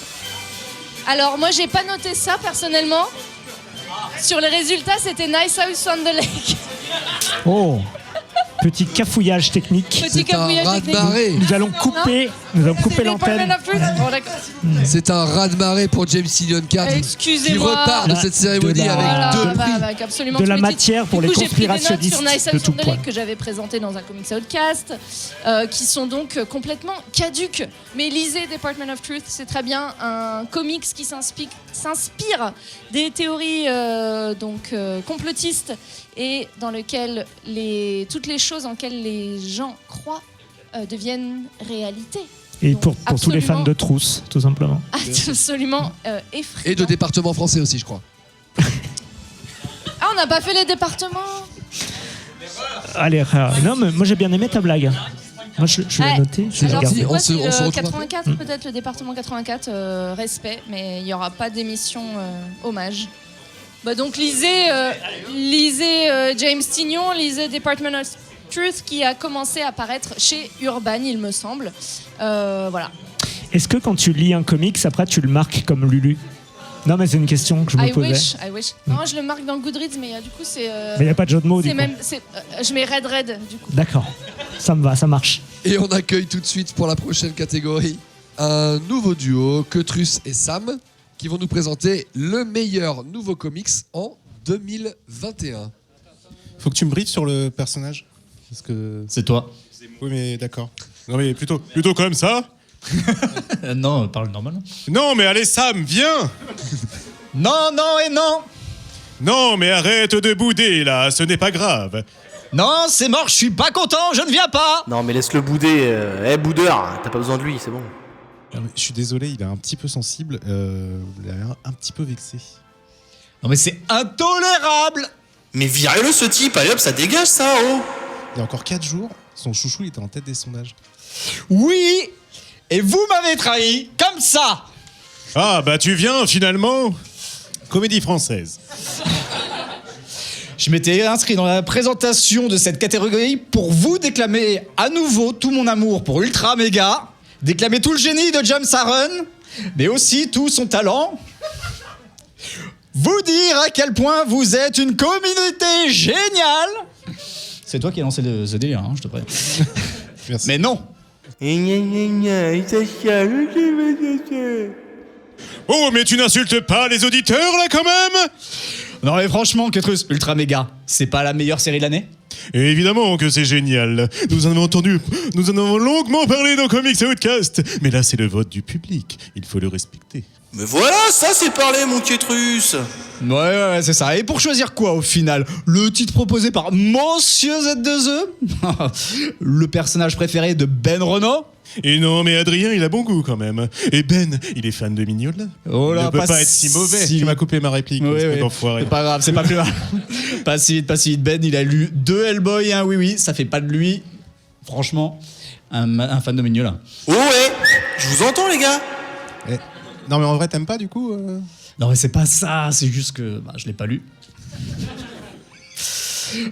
Alors, moi, j'ai pas noté ça personnellement. Sur les résultats, c'était Nice House on the Lake. Oh, petit cafouillage technique. Petit C'est un cafouillage technique. raz-de-marée. Nous allons couper C'est l'antenne. Department of Truth. Oh, d'accord. C'est un raz-de-marée pour James Tynion 4 qui Excusez-moi. repart de cette cérémonie De la- avec Voilà, deux prix. avec absolument De tous la les matière titres. pour Du les coup, j'ai pris des notes conspirationnistes sur Nice de House tout on the poil. Lake que j'avais présenté dans un Comics Outcast, qui sont donc complètement caduques. Mais lisez Department of Truth, c'est très bien un comics qui s'inspire des théories complotistes et dans lequel toutes les choses en lesquelles les gens croient deviennent réalité. Et Donc, pour tous les fans absolument- de trousse, tout simplement. Absolument effrayant. Et de département français aussi, je crois. Ah, on n'a pas fait les départements. Allez, non, mais moi j'ai bien aimé ta blague. Moi je l'ai Ouais. noté. Je l'ai Alors, regardé. c'est quoi, On se c'est le retrouve 84 peut-être, le département 84, respect, mais il n'y aura pas d'émission hommage. Bah donc lisez James Tynion, lisez Department of Truth qui a commencé à apparaître chez Urban, il me semble. Voilà. Est-ce que quand tu lis un comics, après tu le marques comme Lulu? Non, mais c'est une question que je me posais. I wish. Non, je le marque dans le Goodreads, mais du coup c'est. Mais il n'y a pas de jeu de mots, du c'est coup. même, je mets Red du coup. D'accord, ça me va, ça marche. Et on accueille tout de suite pour la prochaine catégorie un nouveau duo, Quetrus et Sam, qui vont nous présenter le meilleur nouveau comics en 2021. Faut que tu me briefes sur le personnage. Parce que... C'est toi. Oui, mais d'accord. Non, mais plutôt comme ça. Non, parle normalement. Non, mais allez, Sam, viens. Non, non et non. Non, mais arrête de bouder, là, ce n'est pas grave. Non, c'est mort, je suis pas content, je ne viens pas. Non mais laisse-le bouder. Boudeur, t'as pas besoin de lui, c'est bon. Non, mais je suis désolé, il est un petit peu sensible. Il a l'air un petit peu vexé. Non mais c'est intolérable. Mais virez-le ce type, allez hop, ça dégage ça, oh. Il y a encore 4 jours, son chouchou il était en tête des sondages. Oui. Et vous m'avez trahi, comme ça. Ah, bah tu viens finalement. Comédie française. Je m'étais inscrit dans la présentation de cette catégorie pour vous déclamer à nouveau tout mon amour pour Ultra Méga, déclamer tout le génie de James Aaron, mais aussi tout son talent. Vous dire à quel point vous êtes une communauté géniale. C'est toi qui as lancé ce délire, hein, je te préviens. Merci. Mais non. Oh, mais tu n'insultes pas les auditeurs, là, quand même? Non mais franchement, Ketrus, Ultra Méga, c'est pas la meilleure série de l'année? Et évidemment que c'est génial. Nous en avons longuement parlé dans Comics Outcast. Mais là, c'est le vote du public. Il faut le respecter. Mais voilà, ça c'est parler, mon Kétrus. Ouais, c'est ça. Et pour choisir quoi au final? Le titre proposé par Monsieur Z2E le personnage préféré de Ben Renault? Et non, mais Adrien, il a bon goût quand même. Et Ben, il est fan de Mignola. Oh là, il ne peut pas être si mauvais. Tu m'as coupé ma réplique. Oui. C'est pas grave, c'est pas plus mal. Pas si vite. Ben, il a lu 2 Hellboy et un Oui, ça fait pas de lui, franchement, un fan de Mignola. Oh ouais, je vous entends les gars. Non mais en vrai t'aimes pas du coup Non mais c'est pas ça, c'est juste que je l'ai pas lu.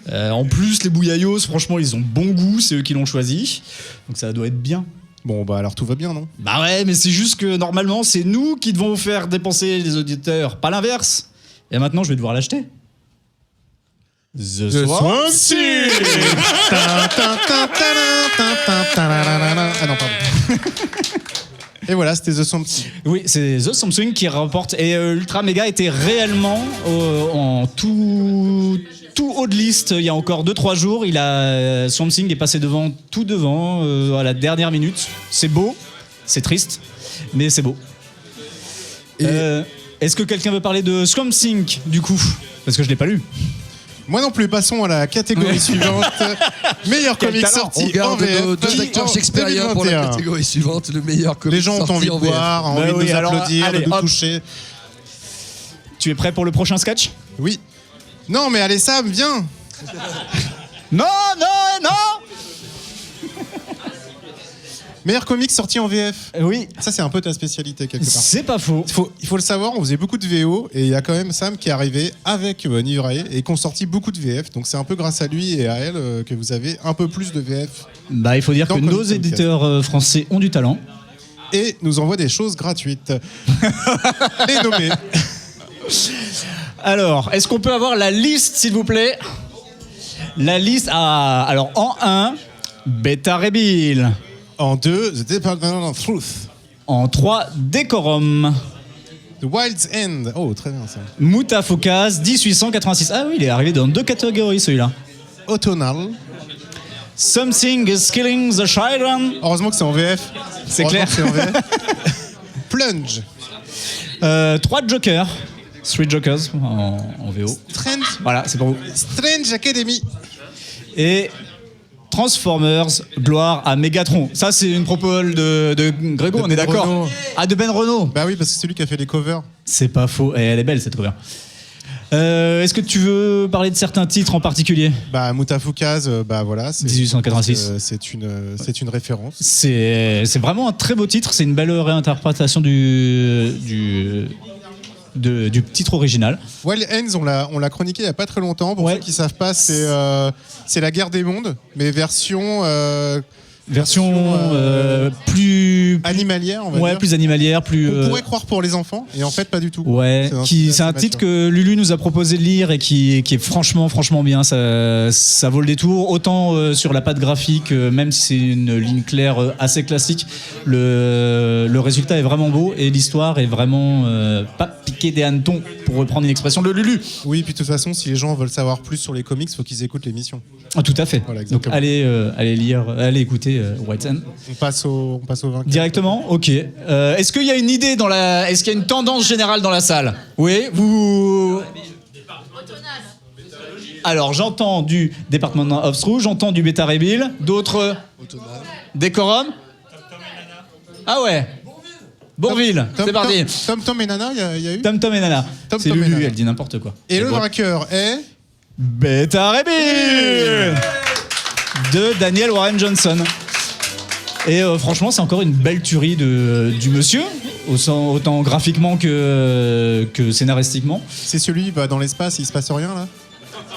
En plus les Bouyaillos, franchement ils ont bon goût, c'est eux qui l'ont choisi, donc ça doit être bien. Bon bah alors tout va bien non? Bah ouais, mais c'est juste que normalement c'est nous qui devons vous faire dépenser les auditeurs, pas l'inverse. Et maintenant je vais devoir l'acheter. The Swamp Thing. Ah non pardon. Et voilà, c'était The Swamp Thing. Oui, c'est The Swamp Thing qui remporte. Et Ultra Méga était réellement en tout haut de liste il y a encore 2-3 jours. Swamp Thing est passé tout devant à la dernière minute. C'est beau, c'est triste, mais c'est beau. Est-ce que quelqu'un veut parler de Swamp Thing du coup? Parce que je l'ai pas lu. Moi non plus, passons à la catégorie suivante. Meilleur comic sorti On garde en VF. nos 2 acteurs shakespeariens pour la catégorie suivante, le meilleur comic Les gens ont envie de boire, ont envie de nous applaudir, allez, de nous hop. toucher. Tu es prêt pour le prochain sketch? Oui. Non mais allez Sam, viens. Non. Meilleur comic sorti en VF. Oui. Ça c'est un peu ta spécialité quelque part. C'est pas faux. Il faut le savoir, on faisait beaucoup de VO et il y a quand même Sam qui est arrivé avec Nivrae et qui ont sorti beaucoup de VF. Donc c'est un peu grâce à lui et à elle que vous avez un peu plus de VF. Bah il faut dire Dans que Comics nos éditeurs français ont du talent. Et nous envoient des choses gratuites. Les nommés. Alors, est-ce qu'on peut avoir la liste s'il vous plaît? La liste, alors en 1, Beta Ray Bill. En 2, The Department of Truth. En 3, Decorum. The Wild's End. Oh, très bien ça. Moutafokaz, 1886. Ah oui, il est arrivé dans 2 catégories celui-là. Automnal. Something is killing the children. Heureusement que c'est en VF. C'est clair. Que c'est en VF. Plunge. 3 Jokers. 3 Jokers en VO. Strange. Voilà, c'est pour vous. Strange Academy. Et Transformers, gloire à Megatron. Ça, c'est une propole de Grégo, on est d'accord? Renault. Ah, de Ben Renault. Bah oui, parce que c'est lui qui a fait les covers. C'est pas faux. Et elle est belle, cette cover. Est-ce que tu veux parler de certains titres en particulier? Bah, Moutafokaz, bah voilà. 1886. C'est une référence. C'est vraiment un très beau titre. C'est une belle réinterprétation du titre original. Wild Ends, on l'a chroniqué il n'y a pas très longtemps. Pour ceux qui ne savent pas, c'est la guerre des mondes, mais version plus animalière, on va dire. plus animalière, plus. On pourrait croire pour les enfants, et en fait pas du tout. Ouais. C'est un titre que Lulu nous a proposé de lire et qui est franchement bien. Ça vaut le détour. Autant sur la patte graphique, même si c'est une ligne claire assez classique, le résultat est vraiment beau et l'histoire est vraiment pas piquée des hannetons, pour reprendre une expression de Lulu. Oui, puis de toute façon, si les gens veulent savoir plus sur les comics, il faut qu'ils écoutent l'émission. Ah, tout à fait. Voilà, donc allez lire, allez écouter White End. On passe au vainqueur. Directement, ok. Est-ce qu'il y a une idée est-ce qu'il y a une tendance générale dans la salle? Oui, vous. Alors j'entends du Department of Truth, j'entends du Beta Ray Bill, d'autres. Décorum. Ah ouais. Bourville, c'est parti. Tom et Nana, il y a eu Tom et Nana. C'est Tom et Lulu, Nana. elle dit n'importe quoi. Et le vainqueur est Beta Ray Bill de Daniel Warren Johnson. Et franchement, c'est encore une belle tuerie du monsieur, autant graphiquement que scénaristiquement. C'est celui dans l'espace, il se passe rien là?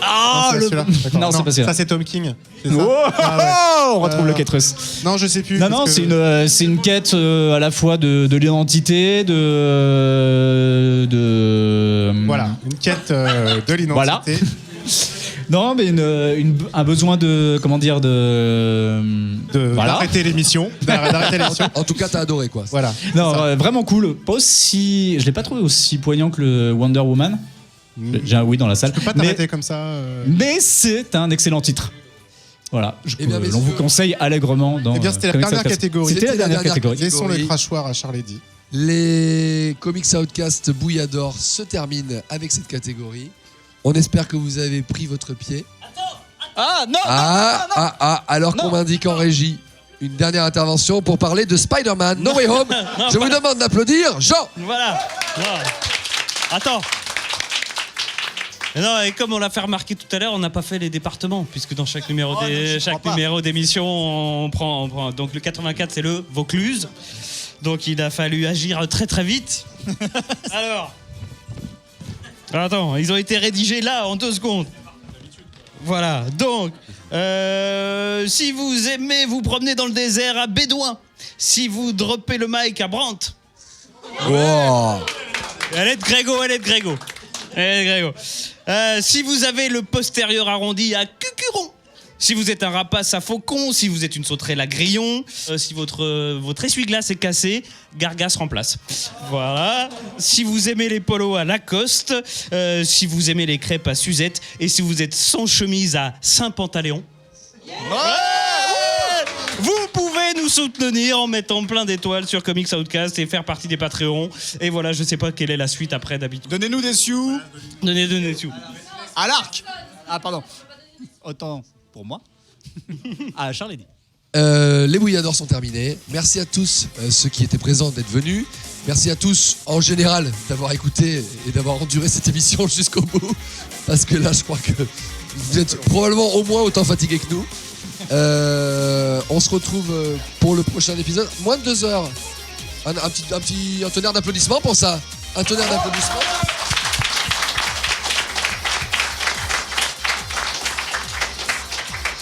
Ah, c'est le... celui-là. D'accord. Non, c'est pas celui-là. Ça, c'est Tom King. C'est ça. Oh, Ah ouais. on retrouve le quêtrus. Non, je sais plus. Non, parce non, que- c'est une quête à la fois de l'identité, de Voilà, une quête de l'identité. Voilà. Non, mais un besoin de comment dire d'arrêter l'émission. D'arrêter l'émission. En tout cas, t'as adoré quoi. Voilà. Non, vraiment cool. Pas aussi, je l'ai pas trouvé aussi poignant que le Wonder Woman. J'ai un oui dans la salle. Je peux pas t'arrêter comme ça. Mais c'est un excellent titre. Voilà, on vous conseille allègrement dans. Eh bien, c'était la dernière catégorie. C'était la dernière catégorie. Laissons le crachoir à Charles-Eddy. Les Comics Outcast Bouillador se terminent avec cette catégorie. On espère que vous avez pris votre pied. Ah non, alors qu'on m'indique en régie une dernière intervention pour parler de Spider-Man No Way Home. Je vous demande d'applaudir Jean. Voilà. Non. Attends. Non, et comme on l'a fait remarquer tout à l'heure, on n'a pas fait les départements, puisque dans chaque numéro d'émission, on prend. Donc le 84, c'est le Vaucluse. Donc il a fallu agir très très vite. Alors. Attends, ils ont été rédigés là, en 2 secondes. Voilà, donc, si vous aimez vous promener dans le désert à Bédouin, si vous droppez le mic à Brandt. Wow. Elle est de Grégo. Si vous avez le postérieur arrondi à Cucuron, si vous êtes un rapace à Faucon, si vous êtes une sauterelle à Grillon, si votre essuie-glace est cassé, Gargas remplace. Voilà. Si vous aimez les polos à Lacoste, si vous aimez les crêpes à Suzette, et si vous êtes sans chemise à Saint-Pantaléon, vous pouvez nous soutenir en mettant plein d'étoiles sur Comics Outcast et faire partie des Patreons. Et voilà, je sais pas quelle est la suite après d'habitude. Donnez-nous des sioux. Donnez des sioux. À l'arc. Ah pardon. Autant pour moi. Ah, Charles-Eddy. Les Bouilladors sont terminés. Merci à tous ceux qui étaient présents d'être venus. Merci à tous en général d'avoir écouté et d'avoir enduré cette émission jusqu'au bout. Parce que là, je crois que vous êtes probablement au moins autant fatigués que nous. On se retrouve pour le prochain épisode. Moins de 2 heures. Un tonnerre d'applaudissements pour ça. Un tonnerre d'applaudissements.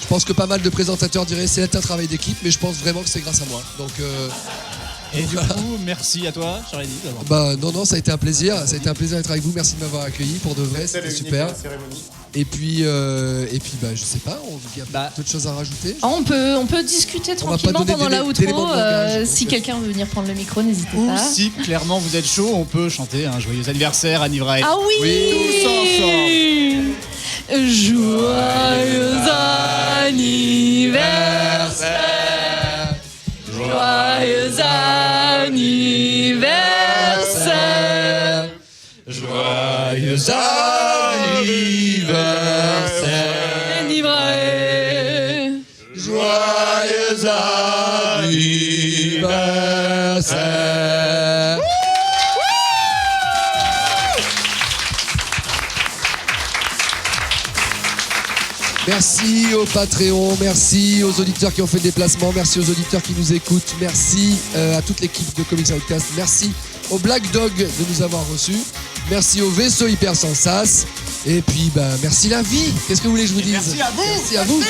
Je pense que pas mal de présentateurs diraient c'est un travail d'équipe, mais je pense vraiment que c'est grâce à moi. Donc, et du coup, merci à toi, Charles-Eddy, d'avoir. Non, ça a été un plaisir. Ça a été un plaisir d'être avec vous. Merci de m'avoir accueilli pour de vrai. C'était super. Et puis, je sais pas, il y a d'autres choses à rajouter. On peut discuter tranquillement pendant la outro. Si quelqu'un veut venir prendre le micro, n'hésitez Ou pas. si clairement vous êtes chaud, on peut chanter un joyeux anniversaire à Nivraël. Ah oui, tous ensemble. Joyeux anniversaire, joyeux anniversaire, joyeux anniversaire, Nivraël, joyeux anniversaire. Merci aux Patreons, merci aux auditeurs qui ont fait le déplacement, merci aux auditeurs qui nous écoutent, merci à toute l'équipe de Comics Outcast, merci au Black Dog de nous avoir reçus, merci au vaisseau Hyper Sans Sas, et puis merci la vie. Qu'est-ce que vous voulez que je vous dise? Merci à vous. Merci à vous.